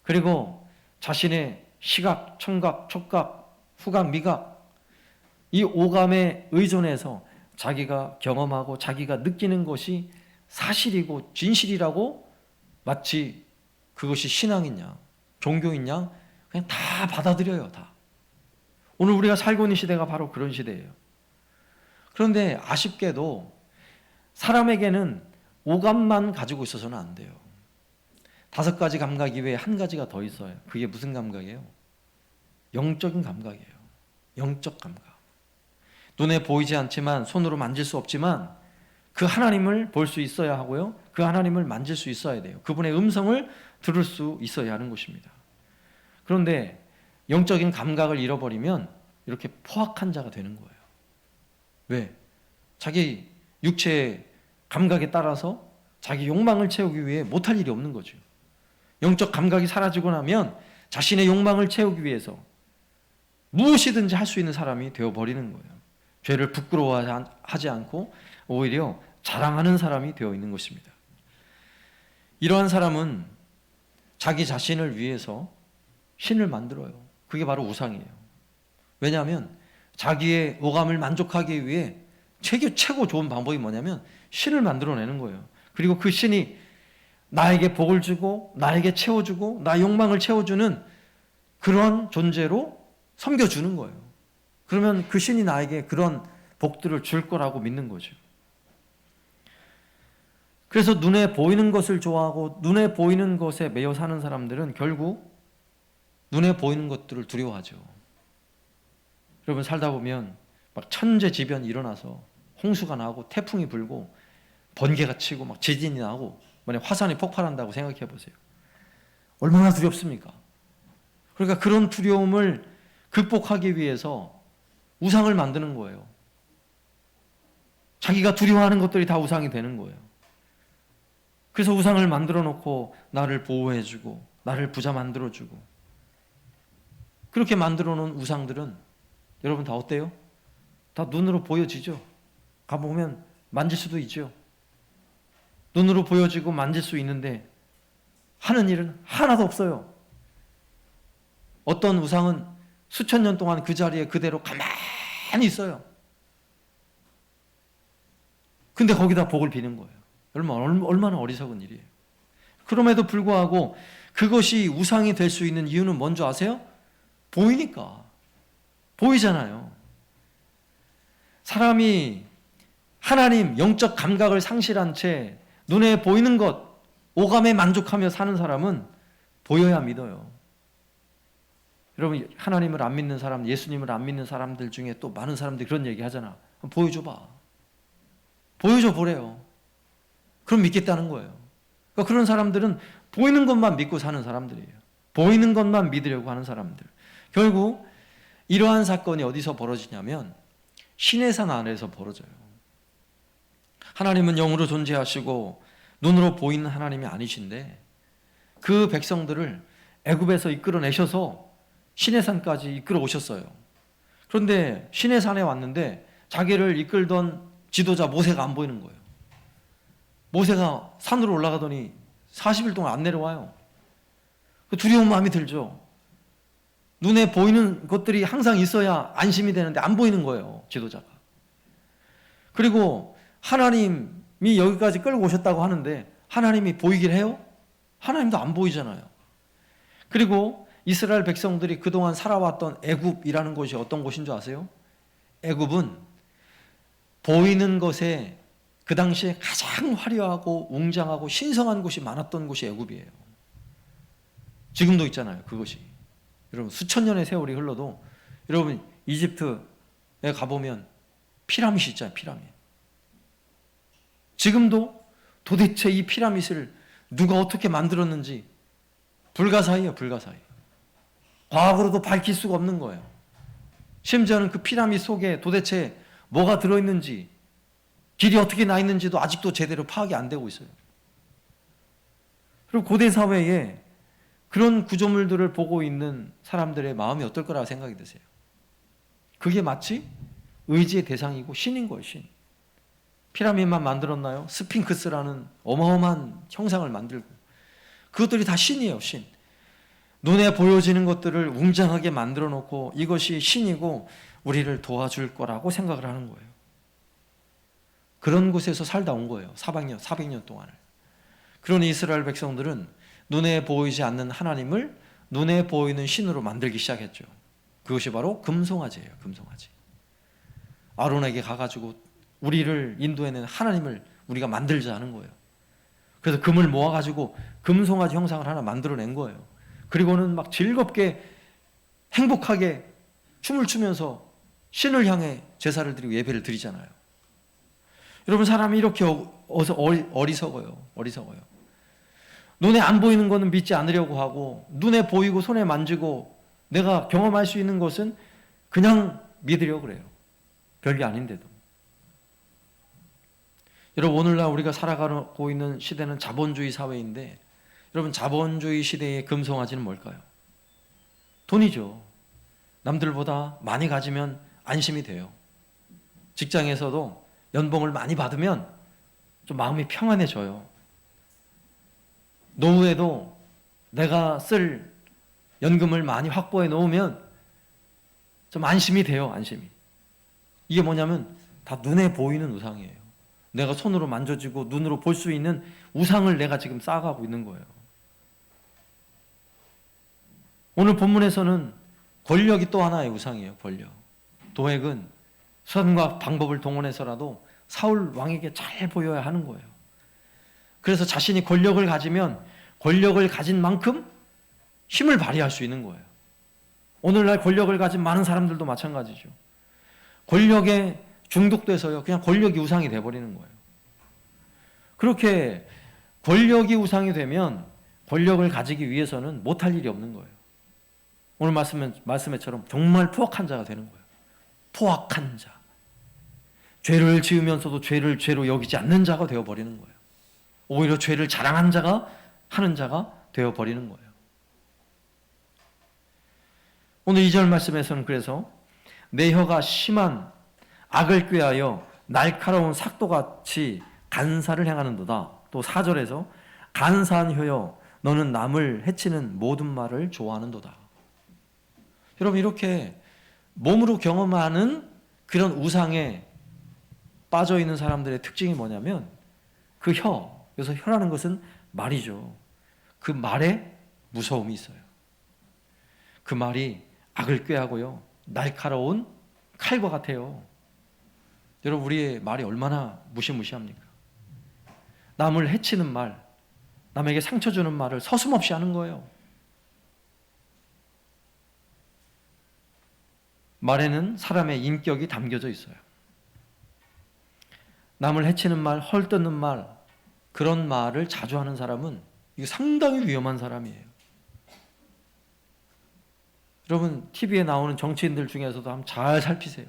S1: 그리고 자신의 시각, 청각, 촉각, 후각, 미각 이 오감에 의존해서 자기가 경험하고 자기가 느끼는 것이 사실이고 진실이라고 마치 그것이 신앙이냐 종교이냐 그냥 다 받아들여요. 다. 오늘 우리가 살고 있는 시대가 바로 그런 시대예요. 그런데 아쉽게도 사람에게는 오감만 가지고 있어서는 안 돼요. 5가지 감각 이외에 한 가지가 더 있어요. 그게 무슨 감각이에요? 영적인 감각이에요. 영적 감각. 눈에 보이지 않지만 손으로 만질 수 없지만 그 하나님을 볼 수 있어야 하고요. 그 하나님을 만질 수 있어야 돼요. 그분의 음성을 들을 수 있어야 하는 것입니다. 그런데 영적인 감각을 잃어버리면 이렇게 포악한 자가 되는 거예요. 왜? 자기 육체의 감각에 따라서 자기 욕망을 채우기 위해 못할 일이 없는 거죠. 영적 감각이 사라지고 나면 자신의 욕망을 채우기 위해서 무엇이든지 할 수 있는 사람이 되어버리는 거예요. 죄를 부끄러워하지 않고 오히려 자랑하는 사람이 되어 있는 것입니다. 이러한 사람은 자기 자신을 위해서 신을 만들어요. 그게 바로 우상이에요. 왜냐하면 자기의 오감을 만족하기 위해 최고 좋은 방법이 뭐냐면 신을 만들어내는 거예요. 그리고 그 신이 나에게 복을 주고 나에게 채워주고 나의 욕망을 채워주는 그런 존재로 섬겨주는 거예요. 그러면 그 신이 나에게 그런 복들을 줄 거라고 믿는 거죠. 그래서 눈에 보이는 것을 좋아하고 눈에 보이는 것에 매여 사는 사람들은 결국 눈에 보이는 것들을 두려워하죠. 여러분 살다 보면 막 천재지변이 일어나서 홍수가 나고 태풍이 불고 번개가 치고 막 지진이 나고 만약 화산이 폭발한다고 생각해 보세요. 얼마나 두렵습니까? 그러니까 그런 두려움을 극복하기 위해서 우상을 만드는 거예요. 자기가 두려워하는 것들이 다 우상이 되는 거예요. 그래서 우상을 만들어 놓고 나를 보호해주고 나를 부자 만들어주고 그렇게 만들어 놓은 우상들은 여러분 다 어때요? 다 눈으로 보여지죠? 가보면 만질 수도 있죠. 눈으로 보여지고 만질 수 있는데 하는 일은 하나도 없어요. 어떤 우상은 수천 년 동안 그 자리에 그대로 가만히 있어요. 근데 거기다 복을 비는 거예요. 얼마나 어리석은 일이에요. 그럼에도 불구하고 그것이 우상이 될 수 있는 이유는 뭔지 아세요? 보이니까. 보이잖아요. 사람이 하나님 영적 감각을 상실한 채 눈에 보이는 것, 오감에 만족하며 사는 사람은 보여야 믿어요. 여러분 하나님을 안 믿는 사람, 예수님을 안 믿는 사람들 중에 또 많은 사람들이 그런 얘기 하잖아. 보여줘봐. 보여줘 보래요. 그럼 믿겠다는 거예요. 그러니까 그런 사람들은 보이는 것만 믿고 사는 사람들이에요. 보이는 것만 믿으려고 하는 사람들. 결국 이러한 사건이 어디서 벌어지냐면 신의 산 안에서 벌어져요. 하나님은 영으로 존재하시고 눈으로 보이는 하나님이 아니신데 그 백성들을 애굽에서 이끌어내셔서 신의 산까지 이끌어 오셨어요. 그런데 신의 산에 왔는데 자기를 이끌던 지도자 모세가 안 보이는 거예요. 모세가 산으로 올라가더니 40일 동안 안 내려와요. 두려운 마음이 들죠. 눈에 보이는 것들이 항상 있어야 안심이 되는데 안 보이는 거예요, 지도자가. 그리고 하나님이 여기까지 끌고 오셨다고 하는데 하나님이 보이길 해요? 하나님도 안 보이잖아요. 그리고 이스라엘 백성들이 그동안 살아왔던 애굽이라는 곳이 어떤 곳인 줄 아세요? 애굽은 보이는 것에 그 당시에 가장 화려하고 웅장하고 신성한 곳이 많았던 곳이 애굽이에요. 지금도 있잖아요, 그것이. 여러분 수천 년의 세월이 흘러도 여러분 이집트에 가보면 피라밋이 있잖아요, 피라밋. 지금도 도대체 이 피라밋을 누가 어떻게 만들었는지 불가사의예요, 불가사의. 과학으로도 밝힐 수가 없는 거예요. 심지어는 그 피라밋 속에 도대체 뭐가 들어있는지 길이 어떻게 나 있는지도 아직도 제대로 파악이 안 되고 있어요. 그리고 고대 사회에 그런 구조물들을 보고 있는 사람들의 마음이 어떨 거라고 생각이 드세요? 그게 마치 의지의 대상이고 신인 거예요, 신. 피라밋만 만들었나요? 스핑크스라는 어마어마한 형상을 만들고 그것들이 다 신이에요, 신. 눈에 보여지는 것들을 웅장하게 만들어 놓고 이것이 신이고 우리를 도와줄 거라고 생각을 하는 거예요. 그런 곳에서 살다 온 거예요, 400년 동안을. 그러니 이스라엘 백성들은 눈에 보이지 않는 하나님을 눈에 보이는 신으로 만들기 시작했죠. 그것이 바로 금송아지예요, 금송아지. 아론에게 가가지고 우리를 인도해낸 하나님을 우리가 만들자 하는 거예요. 그래서 금을 모아가지고 금송아지 형상을 하나 만들어낸 거예요. 그리고는 막 즐겁게 행복하게 춤을 추면서 신을 향해 제사를 드리고 예배를 드리잖아요. 여러분 사람이 이렇게 어리석어요. 눈에 안 보이는 거는 믿지 않으려고 하고 눈에 보이고 손에 만지고 내가 경험할 수 있는 것은 그냥 믿으려고 그래요. 별게 아닌데도. 여러분, 오늘날 우리가 살아가고 있는 시대는 자본주의 사회인데, 여러분, 자본주의 시대의 금송아지는 뭘까요? 돈이죠. 남들보다 많이 가지면 안심이 돼요. 직장에서도 연봉을 많이 받으면 좀 마음이 평안해져요. 노후에도 내가 쓸 연금을 많이 확보해 놓으면 좀 안심이 돼요. 안심이. 이게 뭐냐면 다 눈에 보이는 우상이에요. 내가 손으로 만져지고 눈으로 볼 수 있는 우상을 내가 지금 쌓아가고 있는 거예요. 오늘 본문에서는 권력이 또 하나의 우상이에요. 권력. 도액은 수단과 방법을 동원해서라도 사울 왕에게 잘 보여야 하는 거예요. 그래서 자신이 권력을 가지면 권력을 가진 만큼 힘을 발휘할 수 있는 거예요. 오늘날 권력을 가진 많은 사람들도 마찬가지죠. 권력에 중독돼서요, 그냥 권력이 우상이 돼버리는 거예요. 그렇게 권력이 우상이 되면 권력을 가지기 위해서는 못할 일이 없는 거예요. 오늘 말씀에처럼 정말 포악한 자가 되는 거예요. 포악한 자. 죄를 지으면서도 죄를 죄로 여기지 않는 자가 되어버리는 거예요. 오히려 죄를 자랑한 자가 하는 자가 되어버리는 거예요. 오늘 2절 말씀에서는 그래서 내 혀가 심한 악을 꾀하여 날카로운 삭도같이 간사를 행하는도다. 또 4절에서 간사한 혀여 너는 남을 해치는 모든 말을 좋아하는도다. 여러분, 이렇게 몸으로 경험하는 그런 우상에 빠져있는 사람들의 특징이 뭐냐면 그 혀, 그래서 혀라는 것은 말이죠. 그 말에 무서움이 있어요. 그 말이 악을 꾀하고요, 날카로운 칼과 같아요. 여러분, 우리의 말이 얼마나 무시무시합니까? 남을 해치는 말, 남에게 상처 주는 말을 서슴없이 하는 거예요. 말에는 사람의 인격이 담겨져 있어요. 남을 해치는 말, 헐뜯는 말, 그런 말을 자주 하는 사람은 이거 상당히 위험한 사람이에요. 여러분, TV에 나오는 정치인들 중에서도 한번 잘 살피세요.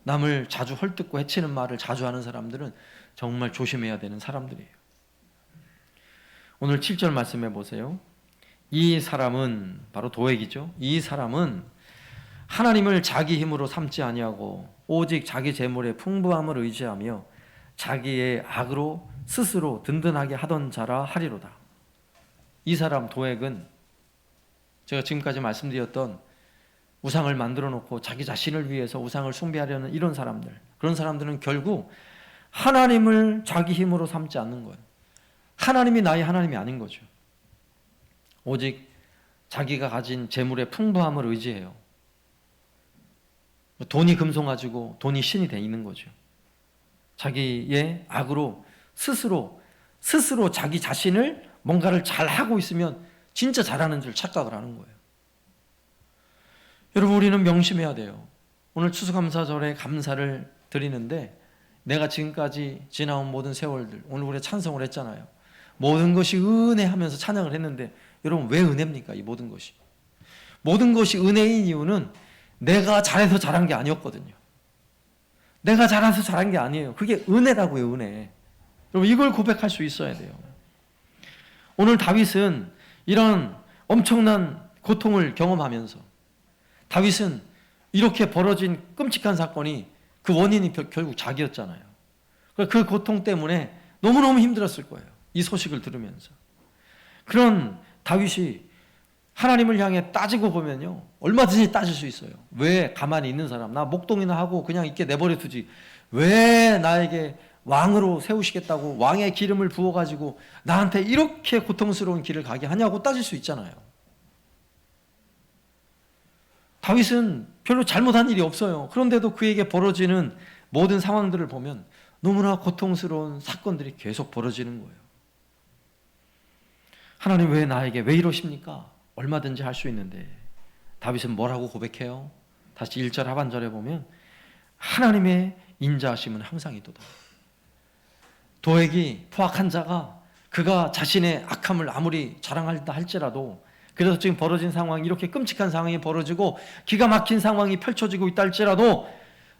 S1: 남을 자주 헐뜯고 해치는 말을 자주 하는 사람들은 정말 조심해야 되는 사람들이에요. 오늘 7절 말씀해 보세요. 이 사람은, 바로 도액이죠. 이 사람은 하나님을 자기 힘으로 삼지 아니하고 오직 자기 재물의 풍부함을 의지하며 자기의 악으로 스스로 든든하게 하던 자라 하리로다. 이 사람 도액은 제가 지금까지 말씀드렸던 우상을 만들어 놓고 자기 자신을 위해서 우상을 숭배하려는 이런 사람들, 그런 사람들은 결국 하나님을 자기 힘으로 삼지 않는 거예요. 하나님이 나의 하나님이 아닌 거죠. 오직 자기가 가진 재물의 풍부함을 의지해요. 돈이 금송아지고 돈이 신이 돼 있는 거죠. 자기의 악으로 스스로 자기 자신을 뭔가를 잘 하고 있으면 진짜 잘하는 줄 착각을 하는 거예요. 여러분, 우리는 명심해야 돼요. 오늘 추수감사절에 감사를 드리는데 내가 지금까지 지나온 모든 세월들, 오늘 우리가 찬송을 했잖아요. 모든 것이 은혜 하면서 찬양을 했는데 여러분, 왜 은혜입니까? 이 모든 것이. 모든 것이 은혜인 이유는 내가 잘해서 잘한 게 아니었거든요. 내가 잘해서 잘한 게 아니에요. 그게 은혜라고요, 은혜. 여러분, 이걸 고백할 수 있어야 돼요. 오늘 다윗은 이런 엄청난 고통을 경험하면서 다윗은 이렇게 벌어진 끔찍한 사건이 그 원인이 결국 자기였잖아요. 그 고통 때문에 너무너무 힘들었을 거예요. 이 소식을 들으면서. 그런 다윗이 하나님을 향해 따지고 보면요, 얼마든지 따질 수 있어요. 왜 가만히 있는 사람, 나 목동이나 하고 그냥 있게 내버려 두지, 왜 나에게 왕으로 세우시겠다고 왕의 기름을 부어가지고 나한테 이렇게 고통스러운 길을 가게 하냐고 따질 수 있잖아요. 다윗은 별로 잘못한 일이 없어요. 그런데도 그에게 벌어지는 모든 상황들을 보면 너무나 고통스러운 사건들이 계속 벌어지는 거예요. 하나님, 왜 나에게 왜 이러십니까? 얼마든지 할 수 있는데. 다윗은 뭐라고 고백해요? 다시 1절 하반절에 보면 하나님의 인자하심은 항상 있도다. 도액이 포악한 자가 그가 자신의 악함을 아무리 자랑한다 할지라도 그래서 지금 벌어진 상황이 이렇게 끔찍한 상황이 벌어지고 기가 막힌 상황이 펼쳐지고 있다 할지라도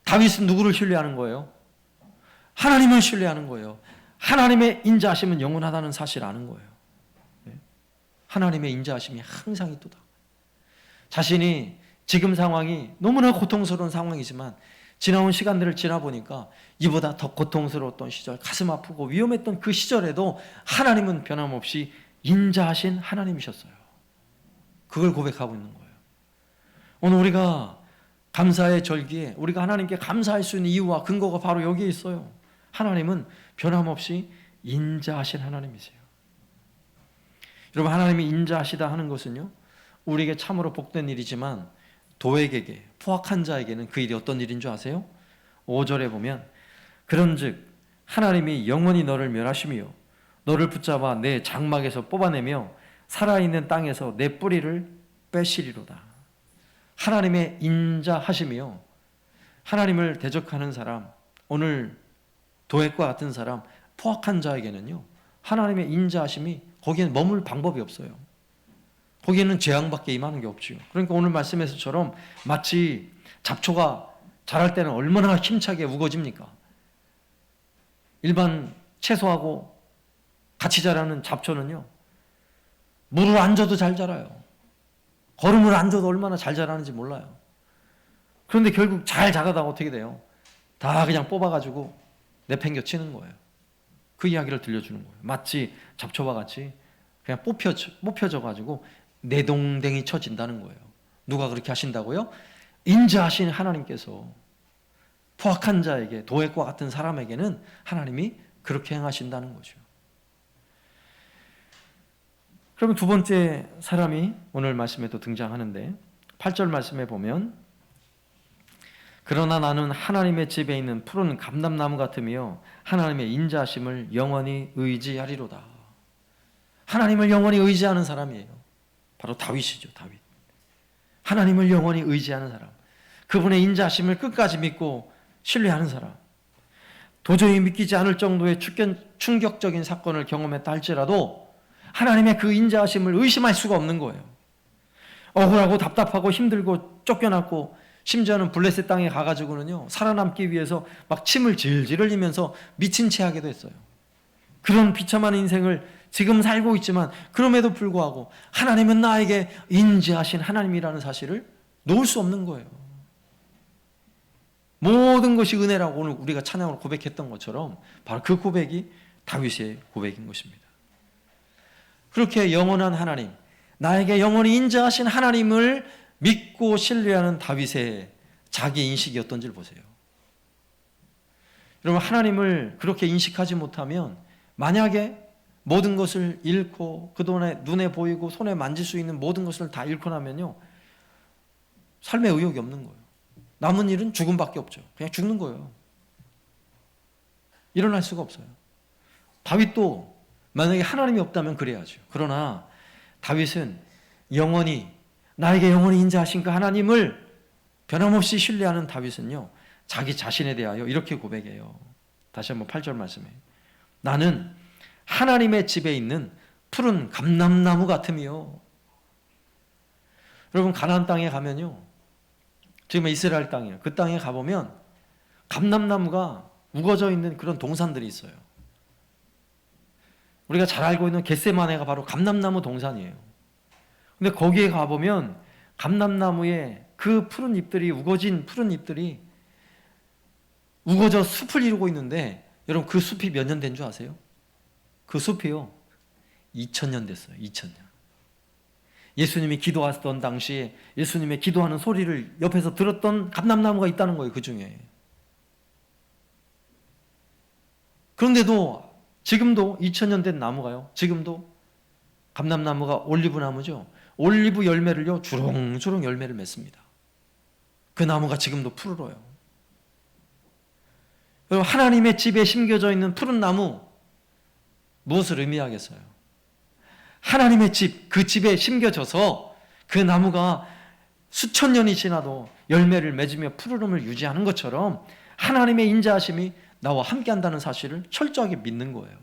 S1: 다윗은 누구를 신뢰하는 거예요? 하나님을 신뢰하는 거예요. 하나님의 인자하심은 영원하다는 사실을 아는 거예요. 하나님의 인자하심이 항상 있도다. 자신이 지금 상황이 너무나 고통스러운 상황이지만 지나온 시간들을 지나보니까 이보다 더 고통스러웠던 시절, 가슴 아프고 위험했던 그 시절에도 하나님은 변함없이 인자하신 하나님이셨어요. 그걸 고백하고 있는 거예요. 오늘 우리가 감사의 절기에 우리가 하나님께 감사할 수 있는 이유와 근거가 바로 여기에 있어요. 하나님은 변함없이 인자하신 하나님이세요. 여러분, 하나님이 인자하시다 하는 것은요, 우리에게 참으로 복된 일이지만 도액에게, 포악한 자에게는 그 일이 어떤 일인 줄 아세요? 5절에 보면 그런즉 하나님이 영원히 너를 멸하시며 너를 붙잡아 내 장막에서 뽑아내며 살아있는 땅에서 내 뿌리를 빼시리로다. 하나님의 인자하심이요, 하나님을 대적하는 사람, 오늘 도액과 같은 사람, 포악한 자에게는요, 하나님의 인자하심이 거기에는 머물 방법이 없어요. 거기에는 재앙밖에 임하는 게 없죠. 그러니까 오늘 말씀에서처럼 마치 잡초가 자랄 때는 얼마나 힘차게 우거집니까? 일반 채소하고 같이 자라는 잡초는요, 물을 안 줘도 잘 자라요. 거름을 안 줘도 얼마나 잘 자라는지 몰라요. 그런데 결국 잘 자라다가 어떻게 돼요? 다 그냥 뽑아가지고 내팽겨 치는 거예요. 그 이야기를 들려주는 거예요. 마치 잡초와 같이 그냥 뽑혀져가지고 내동댕이 쳐진다는 거예요. 누가 그렇게 하신다고요? 인자하신 하나님께서 포악한 자에게, 도액과 같은 사람에게는 하나님이 그렇게 행하신다는 거죠. 그러면 두 번째 사람이 오늘 말씀에 또 등장하는데 8절 말씀에 보면 그러나 나는 하나님의 집에 있는 푸른 감람나무 같으며 하나님의 인자하심을 영원히 의지하리로다. 하나님을 영원히 의지하는 사람이에요. 바로 다윗이죠. 다윗. 하나님을 영원히 의지하는 사람, 그분의 인자하심을 끝까지 믿고 신뢰하는 사람, 도저히 믿기지 않을 정도의 충격적인 사건을 경험했다 할지라도 하나님의 그 인자하심을 의심할 수가 없는 거예요. 억울하고 답답하고 힘들고 쫓겨났고 심지어는 블레셋 땅에 가가지고는요, 살아남기 위해서 막 침을 질질 흘리면서 미친 채 하기도 했어요. 그런 비참한 인생을 지금 살고 있지만 그럼에도 불구하고 하나님은 나에게 인자하신 하나님이라는 사실을 놓을 수 없는 거예요. 모든 것이 은혜라고 오늘 우리가 찬양으로 고백했던 것처럼 바로 그 고백이 다윗의 고백인 것입니다. 그렇게 영원한 하나님, 나에게 영원히 인자하신 하나님을 믿고 신뢰하는 다윗의 자기 인식이 어떤지를 보세요. 여러분, 하나님을 그렇게 인식하지 못하면 만약에 모든 것을 잃고 그동안에 눈에 보이고 손에 만질 수 있는 모든 것을 다 잃고 나면요, 삶에 의욕이 없는 거예요. 남은 일은 죽음밖에 없죠. 그냥 죽는 거예요. 일어날 수가 없어요. 다윗도 만약에 하나님이 없다면 그래야죠. 그러나 다윗은 영원히, 나에게 영원히 인자하신 그 하나님을 변함없이 신뢰하는 다윗은요, 자기 자신에 대하여 이렇게 고백해요. 다시 한번 8절 말씀해. 나는 하나님의 집에 있는 푸른 감람나무 같으며. 여러분, 가나안 땅에 가면요, 지금 이스라엘 땅이에요. 그 땅에 가보면 감람나무가 우거져 있는 그런 동산들이 있어요. 우리가 잘 알고 있는 겟세마네가 바로 감람나무 동산이에요. 근데 거기에 가보면 감람나무에 그 푸른 잎들이, 우거진 푸른 잎들이 우거져 숲을 이루고 있는데, 여러분 그 숲이 몇 년 된 줄 아세요? 그 숲이요, 2000년 됐어요. 2000년. 예수님이 기도하셨던 당시에 예수님의 기도하는 소리를 옆에서 들었던 감람나무가 있다는 거예요. 그 중에. 그런데도 지금도 2000년 된 나무가요, 지금도 감람나무가 올리브 나무죠. 올리브 열매를요, 주렁주렁 열매를 맺습니다. 그 나무가 지금도 푸르러요. 여러분, 하나님의 집에 심겨져 있는 푸른 나무, 무엇을 의미하겠어요? 하나님의 집, 그 집에 심겨져서 그 나무가 수천 년이 지나도 열매를 맺으며 푸르름을 유지하는 것처럼 하나님의 인자하심이 나와 함께한다는 사실을 철저하게 믿는 거예요.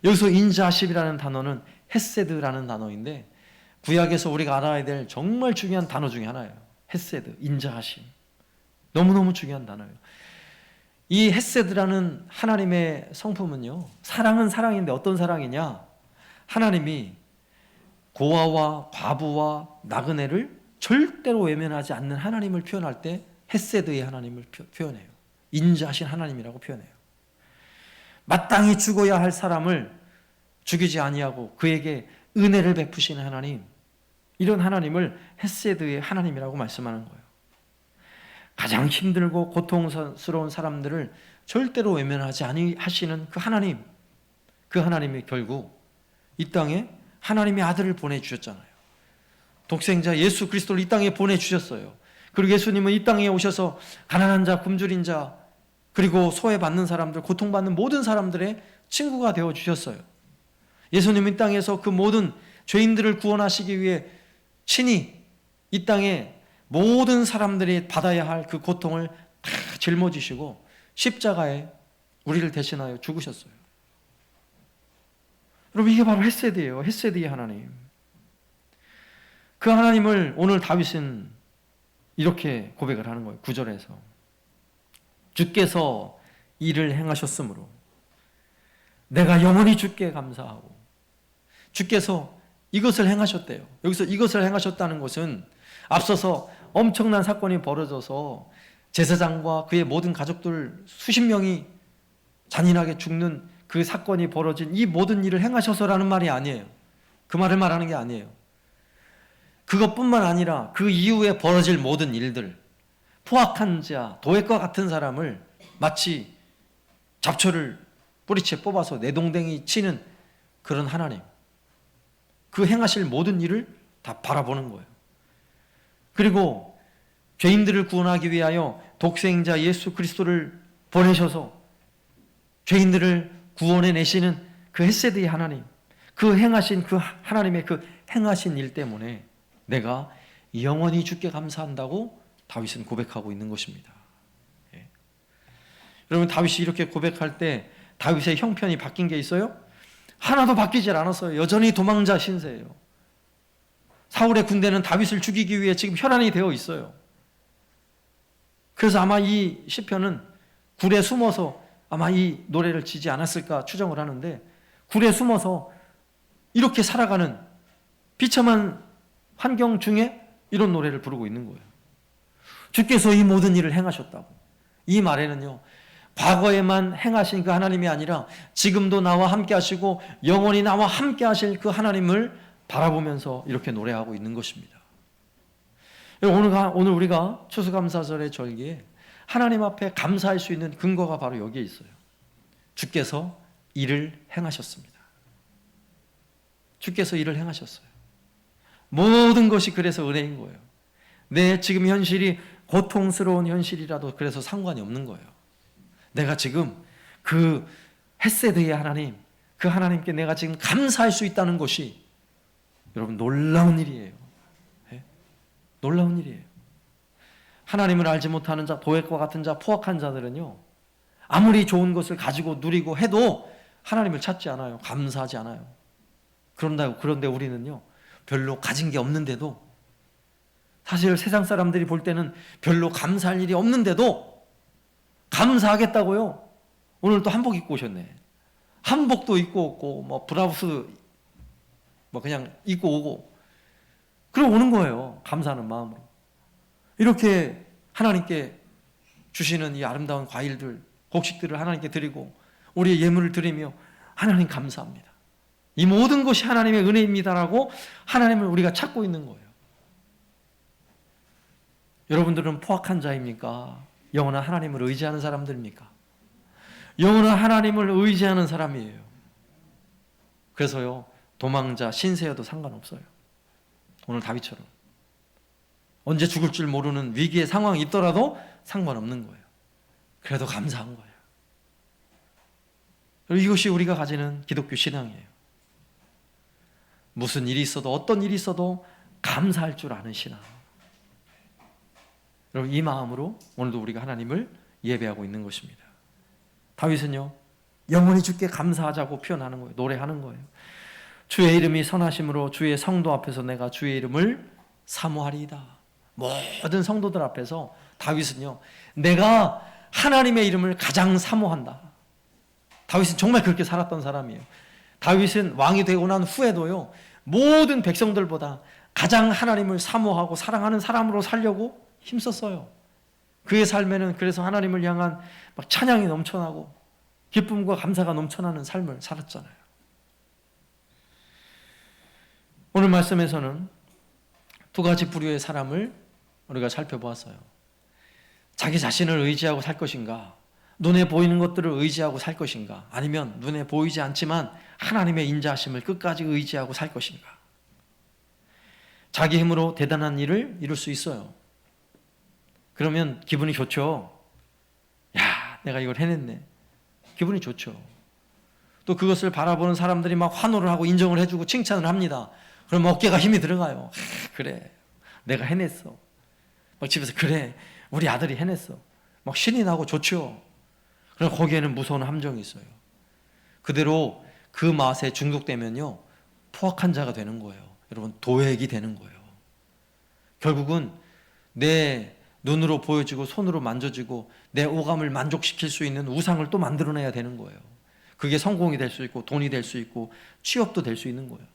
S1: 여기서 인자하심이라는 단어는 헤세드라는 단어인데, 구약에서 우리가 알아야 될 정말 중요한 단어 중에 하나예요. 헤세드, 인자하심. 너무너무 중요한 단어예요. 이 헤세드라는 하나님의 성품은요, 사랑은 사랑인데 어떤 사랑이냐? 하나님이 고아와 과부와 나그네를 절대로 외면하지 않는 하나님을 표현할 때 헤세드의 하나님을 표현해요. 인자하신 하나님이라고 표현해요. 마땅히 죽어야 할 사람을 죽이지 아니하고 그에게 은혜를 베푸시는 하나님, 이런 하나님을 헤세드의 하나님이라고 말씀하는 거예요. 가장 힘들고 고통스러운 사람들을 절대로 외면하지 아니하시는 그 하나님, 그 하나님이 결국 이 땅에 하나님의 아들을 보내주셨잖아요. 독생자 예수 그리스도를 이 땅에 보내주셨어요. 그리고 예수님은 이 땅에 오셔서 가난한 자, 굶주린 자, 그리고 소외받는 사람들, 고통받는 모든 사람들의 친구가 되어주셨어요. 예수님은 이 땅에서 그 모든 죄인들을 구원하시기 위해 친히 이 땅에 모든 사람들이 받아야 할 그 고통을 다 짊어지시고 십자가에 우리를 대신하여 죽으셨어요. 여러분, 이게 바로 헤세드예요. 헤세드의 하나님. 그 하나님을 오늘 다윗은 이렇게 고백을 하는 거예요. 9절에서 주께서 이를 행하셨으므로 내가 영원히 주께 감사하고, 주께서 이것을 행하셨대요. 여기서 이것을 행하셨다는 것은 앞서서 엄청난 사건이 벌어져서 제사장과 그의 모든 가족들 수십 명이 잔인하게 죽는 그 사건이 벌어진 이 모든 일을 행하셔서라는 말이 아니에요. 그 말을 말하는 게 아니에요. 그것뿐만 아니라 그 이후에 벌어질 모든 일들, 포악한 자, 도액과 같은 사람을 마치 잡초를 뿌리채 뽑아서 내동댕이 치는 그런 하나님, 그 행하실 모든 일을 다 바라보는 거예요. 그리고 죄인들을 구원하기 위하여 독생자 예수 그리스도를 보내셔서 죄인들을 구원해 내시는 그 헤세드의 하나님, 그 행하신 그 하나님의 그 행하신 일 때문에 내가 영원히 주께 감사한다고 다윗은 고백하고 있는 것입니다. 예. 여러분, 다윗이 이렇게 고백할 때 다윗의 형편이 바뀐 게 있어요? 하나도 바뀌질 않았어요. 여전히 도망자 신세예요. 사울의 군대는 다윗을 죽이기 위해 지금 혈안이 되어 있어요. 그래서 아마 이 시편은 굴에 숨어서 아마 이 노래를 지지 않았을까 추정을 하는데, 굴에 숨어서 이렇게 살아가는 비참한 환경 중에 이런 노래를 부르고 있는 거예요. 주께서 이 모든 일을 행하셨다고. 이 말에는요, 과거에만 행하신 그 하나님이 아니라 지금도 나와 함께 하시고 영원히 나와 함께 하실 그 하나님을 바라보면서 이렇게 노래하고 있는 것입니다. 오늘 우리가 추수감사절의 절기에 하나님 앞에 감사할 수 있는 근거가 바로 여기에 있어요. 주께서 일을 행하셨습니다. 주께서 일을 행하셨어요. 모든 것이 그래서 은혜인 거예요. 내 지금 현실이 고통스러운 현실이라도 그래서 상관이 없는 거예요. 내가 지금 그 헤세드의 하나님, 그 하나님께 내가 지금 감사할 수 있다는 것이 여러분 놀라운 일이에요. 네? 놀라운 일이에요. 하나님을 알지 못하는 자, 도액과 같은 자, 포악한 자들은요, 아무리 좋은 것을 가지고 누리고 해도 하나님을 찾지 않아요. 감사하지 않아요. 그런데 우리는요, 별로 가진 게 없는데도, 사실 세상 사람들이 볼 때는 별로 감사할 일이 없는데도 감사하겠다고요. 오늘 또 한복 입고 오셨네. 한복도 입고 오고, 뭐 브라우스 뭐 그냥 입고 오고, 그러고 오는 거예요. 감사하는 마음으로. 이렇게 하나님께 주시는 이 아름다운 과일들, 곡식들을 하나님께 드리고 우리의 예물을 드리며 하나님 감사합니다. 이 모든 것이 하나님의 은혜입니다라고 하나님을 우리가 찾고 있는 거예요. 여러분들은 포악한 자입니까? 영원한 하나님을 의지하는 사람들입니까? 영원한 하나님을 의지하는 사람이에요. 그래서요, 도망자, 신세여도 상관없어요. 오늘 다윗처럼 언제 죽을 줄 모르는 위기의 상황이 있더라도 상관없는 거예요. 그래도 감사한 거예요. 이것이 우리가 가지는 기독교 신앙이에요. 무슨 일이 있어도, 어떤 일이 있어도 감사할 줄 아는 신앙. 여러분, 이 마음으로 오늘도 우리가 하나님을 예배하고 있는 것입니다. 다윗은요, 영원히 주께 감사하자고 표현하는 거예요. 노래하는 거예요. 주의 이름이 선하심으로 주의 성도 앞에서 내가 주의 이름을 사모하리이다. 모든 성도들 앞에서 다윗은요, 내가 하나님의 이름을 가장 사모한다. 다윗은 정말 그렇게 살았던 사람이에요. 다윗은 왕이 되고 난 후에도요, 모든 백성들보다 가장 하나님을 사모하고 사랑하는 사람으로 살려고 힘썼어요. 그의 삶에는 그래서 하나님을 향한 막 찬양이 넘쳐나고 기쁨과 감사가 넘쳐나는 삶을 살았잖아요. 오늘 말씀에서는 두 가지 부류의 사람을 우리가 살펴보았어요. 자기 자신을 의지하고 살 것인가, 눈에 보이는 것들을 의지하고 살 것인가, 아니면 눈에 보이지 않지만 하나님의 인자하심을 끝까지 의지하고 살 것인가. 자기 힘으로 대단한 일을 이룰 수 있어요. 그러면 기분이 좋죠. 야, 내가 이걸 해냈네. 기분이 좋죠. 또 그것을 바라보는 사람들이 막 환호를 하고 인정을 해주고 칭찬을 합니다. 그럼 어깨가 힘이 들어가요. 그래, 내가 해냈어. 막 집에서 그래, 우리 아들이 해냈어. 막 신이 나고 좋죠. 그럼 거기에는 무서운 함정이 있어요. 그대로 그 맛에 중독되면요, 포악한 자가 되는 거예요. 여러분, 도액이 되는 거예요. 결국은 내 눈으로 보여지고 손으로 만져지고 내 오감을 만족시킬 수 있는 우상을 또 만들어내야 되는 거예요. 그게 성공이 될 수 있고 돈이 될 수 있고 취업도 될 수 있는 거예요.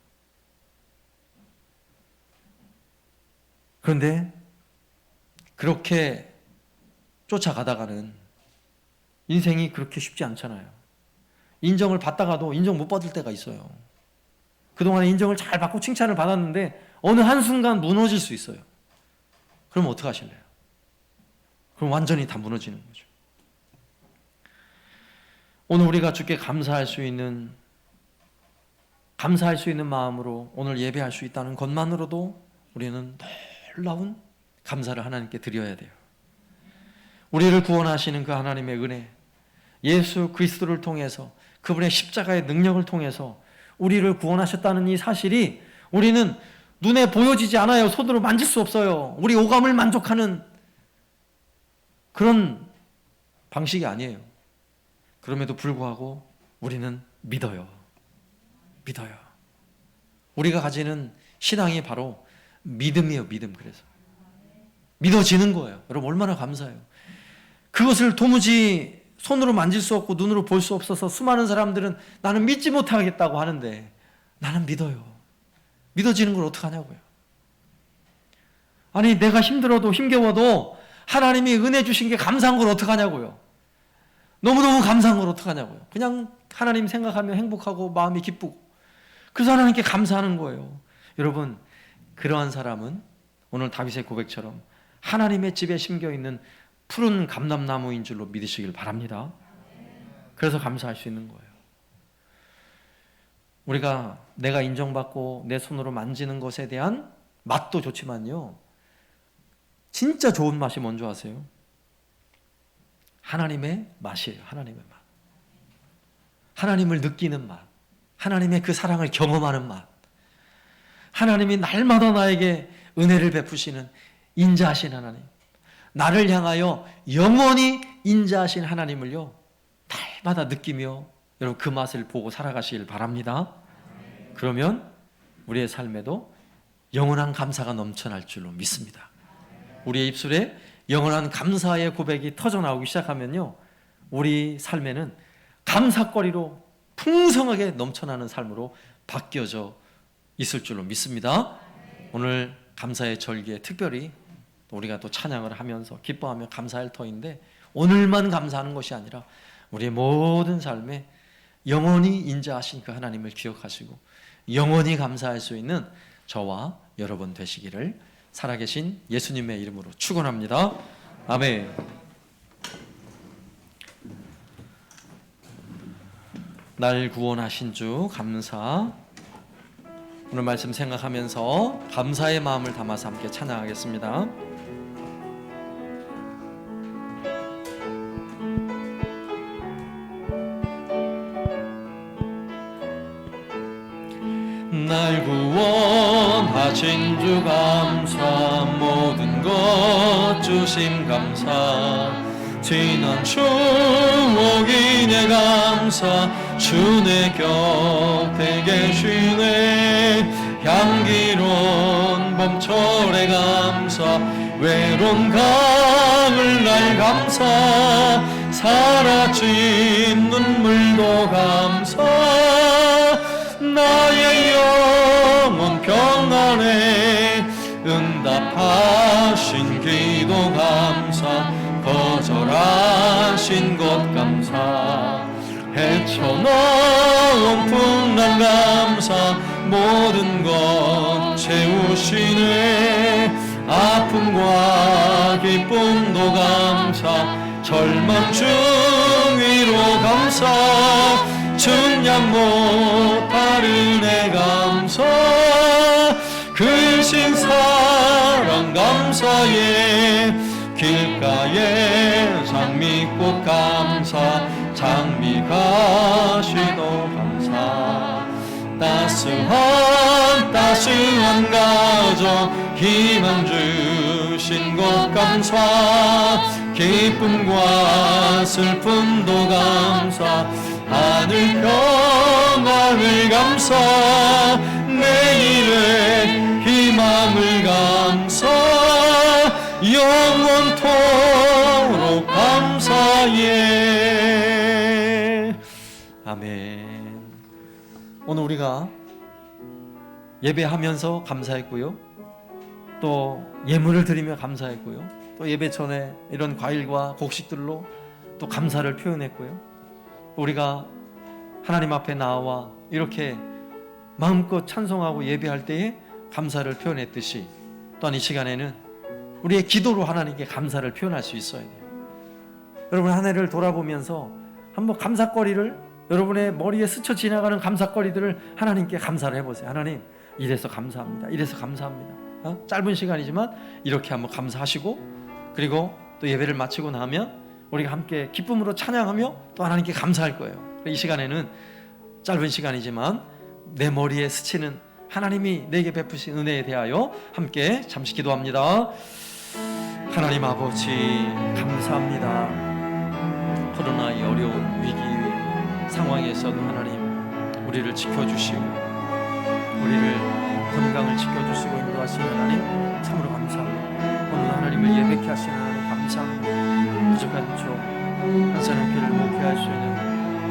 S1: 그런데 그렇게 쫓아가다가는 인생이 그렇게 쉽지 않잖아요. 인정을 받다가도 인정 못 받을 때가 있어요. 그동안에 인정을 잘 받고 칭찬을 받았는데 어느 한순간 무너질 수 있어요. 그럼 어떻게 하실래요? 그럼 완전히 다 무너지는 거죠. 오늘 우리가 주께 감사할 수 있는 마음으로 오늘 예배할 수 있다는 것만으로도 우리는 놀라운 감사를 하나님께 드려야 돼요. 우리를 구원하시는 그 하나님의 은혜, 예수 그리스도를 통해서 그분의 십자가의 능력을 통해서 우리를 구원하셨다는 이 사실이 우리는 눈에 보여지지 않아요. 손으로 만질 수 없어요. 우리 오감을 만족하는 그런 방식이 아니에요. 그럼에도 불구하고 우리는 믿어요. 우리가 가지는 신앙이 바로 믿음이에요. 믿음. 그래서 믿어지는 거예요. 여러분, 얼마나 감사해요. 그것을 도무지 손으로 만질 수 없고 눈으로 볼 수 없어서 수많은 사람들은 나는 믿지 못하겠다고 하는데 나는 믿어요. 믿어지는 걸 어떡하냐고요. 아니, 내가 힘들어도 힘겨워도 하나님이 은혜 주신 게 감사한 걸 어떡하냐고요. 너무너무 감사한 걸 어떡하냐고요. 그냥 하나님 생각하면 행복하고 마음이 기쁘고 그래서 하나님께 감사하는 거예요. 여러분, 그러한 사람은 오늘 다윗의 고백처럼 하나님의 집에 심겨있는 푸른 감람나무인 줄로 믿으시길 바랍니다. 그래서 감사할 수 있는 거예요. 우리가 내가 인정받고 내 손으로 만지는 것에 대한 맛도 좋지만요, 진짜 좋은 맛이 뭔지 아세요? 하나님의 맛이에요. 하나님의 맛. 하나님을 느끼는 맛. 하나님의 그 사랑을 경험하는 맛. 하나님이 날마다 나에게 은혜를 베푸시는 인자하신 하나님, 나를 향하여 영원히 인자하신 하나님을요, 날마다 느끼며 여러분 그 맛을 보고 살아가시길 바랍니다. 그러면 우리의 삶에도 영원한 감사가 넘쳐날 줄로 믿습니다. 우리의 입술에 영원한 감사의 고백이 터져나오기 시작하면요, 우리 삶에는 감사거리로 풍성하게 넘쳐나는 삶으로 바뀌어져 있을 줄로 믿습니다. 오늘 감사의 절기에 특별히 우리가 또 찬양을 하면서 기뻐하며 감사할 터인데, 오늘만 감사하는 것이 아니라 우리의 모든 삶에 영원히 인자하신 그 하나님을 기억하시고 영원히 감사할 수 있는 저와 여러분 되시기를 살아계신 예수님의 이름으로 축원합니다. 아멘. 날 구원하신 주 감사. 오늘 말씀 생각하면서 감사의 마음을 담아서 함께 찬양하겠습니다. 날 구원하신 주 감사, 모든 것 주심 감사, 지난 추억이 내 감사, 주내 곁에 계시네. 향기로운 봄철에 감사, 외로운 가을날 감사, 사라진 눈물도 감사, 나의 영혼 평안에 응답하신 기도 감사, 거절하신 것 감사, 헤쳐나온 풍랑 감사, 모든 것 채우시네. 아픔과 기쁨도 감사, 절망 중위로 감사, 증량 못할 은혜 감사, 크신 사랑 감사에 길가에 장미꽃 감사, 장미가시도 감사, 따스한 가정 희망 주신 것 감사, 기쁨과 슬픔도 감사, 하늘 평안을 감사, 내일의 희망을 감사, 영원토록 감사해. 아멘. 오늘 우리가 예배하면서 감사했고요, 또 예물을 드리며 감사했고요, 또 예배 전에 이런 과일과 곡식들로 또 감사를 표현했고요, 우리가 하나님 앞에 나와 이렇게 마음껏 찬송하고 예배할 때에 감사를 표현했듯이, 또한 이 시간에는 우리의 기도로 하나님께 감사를 표현할 수 있어야 돼요. 여러분, 한 해를 돌아보면서 한번 감사거리를, 여러분의 머리에 스쳐 지나가는 감사거리들을 하나님께 감사를 해보세요. 하나님, 이래서 감사합니다, 이래서 감사합니다. 짧은 시간이지만 이렇게 한번 감사하시고, 그리고 또 예배를 마치고 나면 우리가 함께 기쁨으로 찬양하며 또 하나님께 감사할 거예요. 이 시간에는 짧은 시간이지만 내 머리에 스치는 하나님이 내게 베푸신 은혜에 대하여 함께 잠시 기도합니다. 하나님 아버지, 감사합니다. 코로나의 어려운 위기 상황에서도 하나님 우리를 지켜주시고, 우리를 건강을 지켜주시고 인도하시는 하나님 참으로 감사합니다. 오늘 하나님을 예배케 하시는 하나님 감사합니다. 부족한 한 사람께를 목회할 수 있는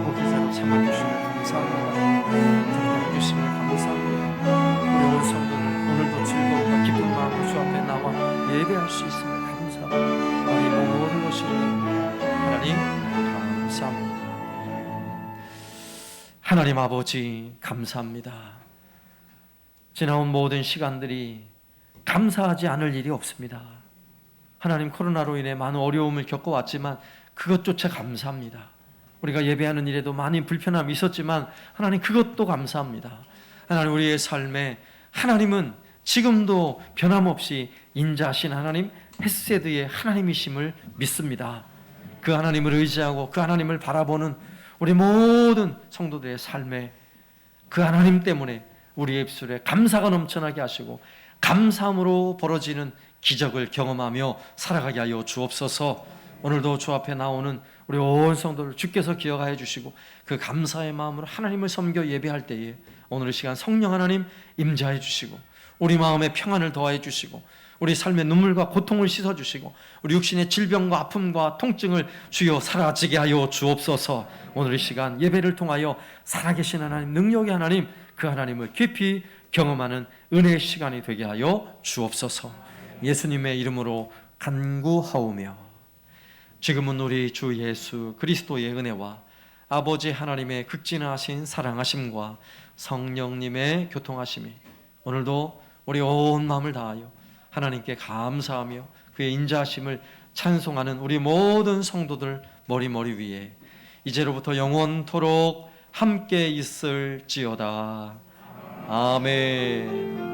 S1: 목회자로 삼아주시면 감사합니다. 주시면 감사합니다. 우리 온 성도들 오늘도 즐거움과 기쁜 마음으로 주 앞에 나와 예배할 수 있음을 감사합니다. 우리 모든 것이 하나님 감사합니다. 하나님 아버지 감사합니다. 지나온 모든 시간들이 감사하지 않을 일이 없습니다. 하나님, 코로나로 인해 많은 어려움을 겪어왔지만 그것조차 감사합니다. 우리가 예배하는 일에도 많은 불편함이 있었지만 하나님, 그것도 감사합니다. 하나님, 우리의 삶에 하나님은 지금도 변함없이 인자하신 하나님, 헤세드의 하나님이심을 믿습니다. 그 하나님을 의지하고 그 하나님을 바라보는 우리 모든 성도들의 삶에 그 하나님 때문에 우리의 입술에 감사가 넘쳐나게 하시고 감사함으로 벌어지는 기적을 경험하며 살아가게 하여 주옵소서. 오늘도 주 앞에 나오는 우리 온 성도를 주께서 기억하여 주시고 그 감사의 마음으로 하나님을 섬겨 예배할 때에 오늘 이 시간 성령 하나님 임재하여 주시고 우리 마음에 평안을 더하여 주시고 우리 삶의 눈물과 고통을 씻어주시고 우리 육신의 질병과 아픔과 통증을 주여 사라지게 하여 주옵소서. 오늘 이 시간 예배를 통하여 살아계신 하나님, 능력의 하나님, 그 하나님을 깊이 경험하는 은혜의 시간이 되게 하여 주옵소서. 예수님의 이름으로 간구하오며 지금은 우리 주 예수 그리스도의 은혜와 아버지 하나님의 극진하신 사랑하심과 성령님의 교통하심이 오늘도 우리 온 마음을 다하여 하나님께 감사하며 그의 인자하심을 찬송하는 우리 모든 성도들 머리 위에 이제로부터 영원토록 함께 있을지어다. 아멘.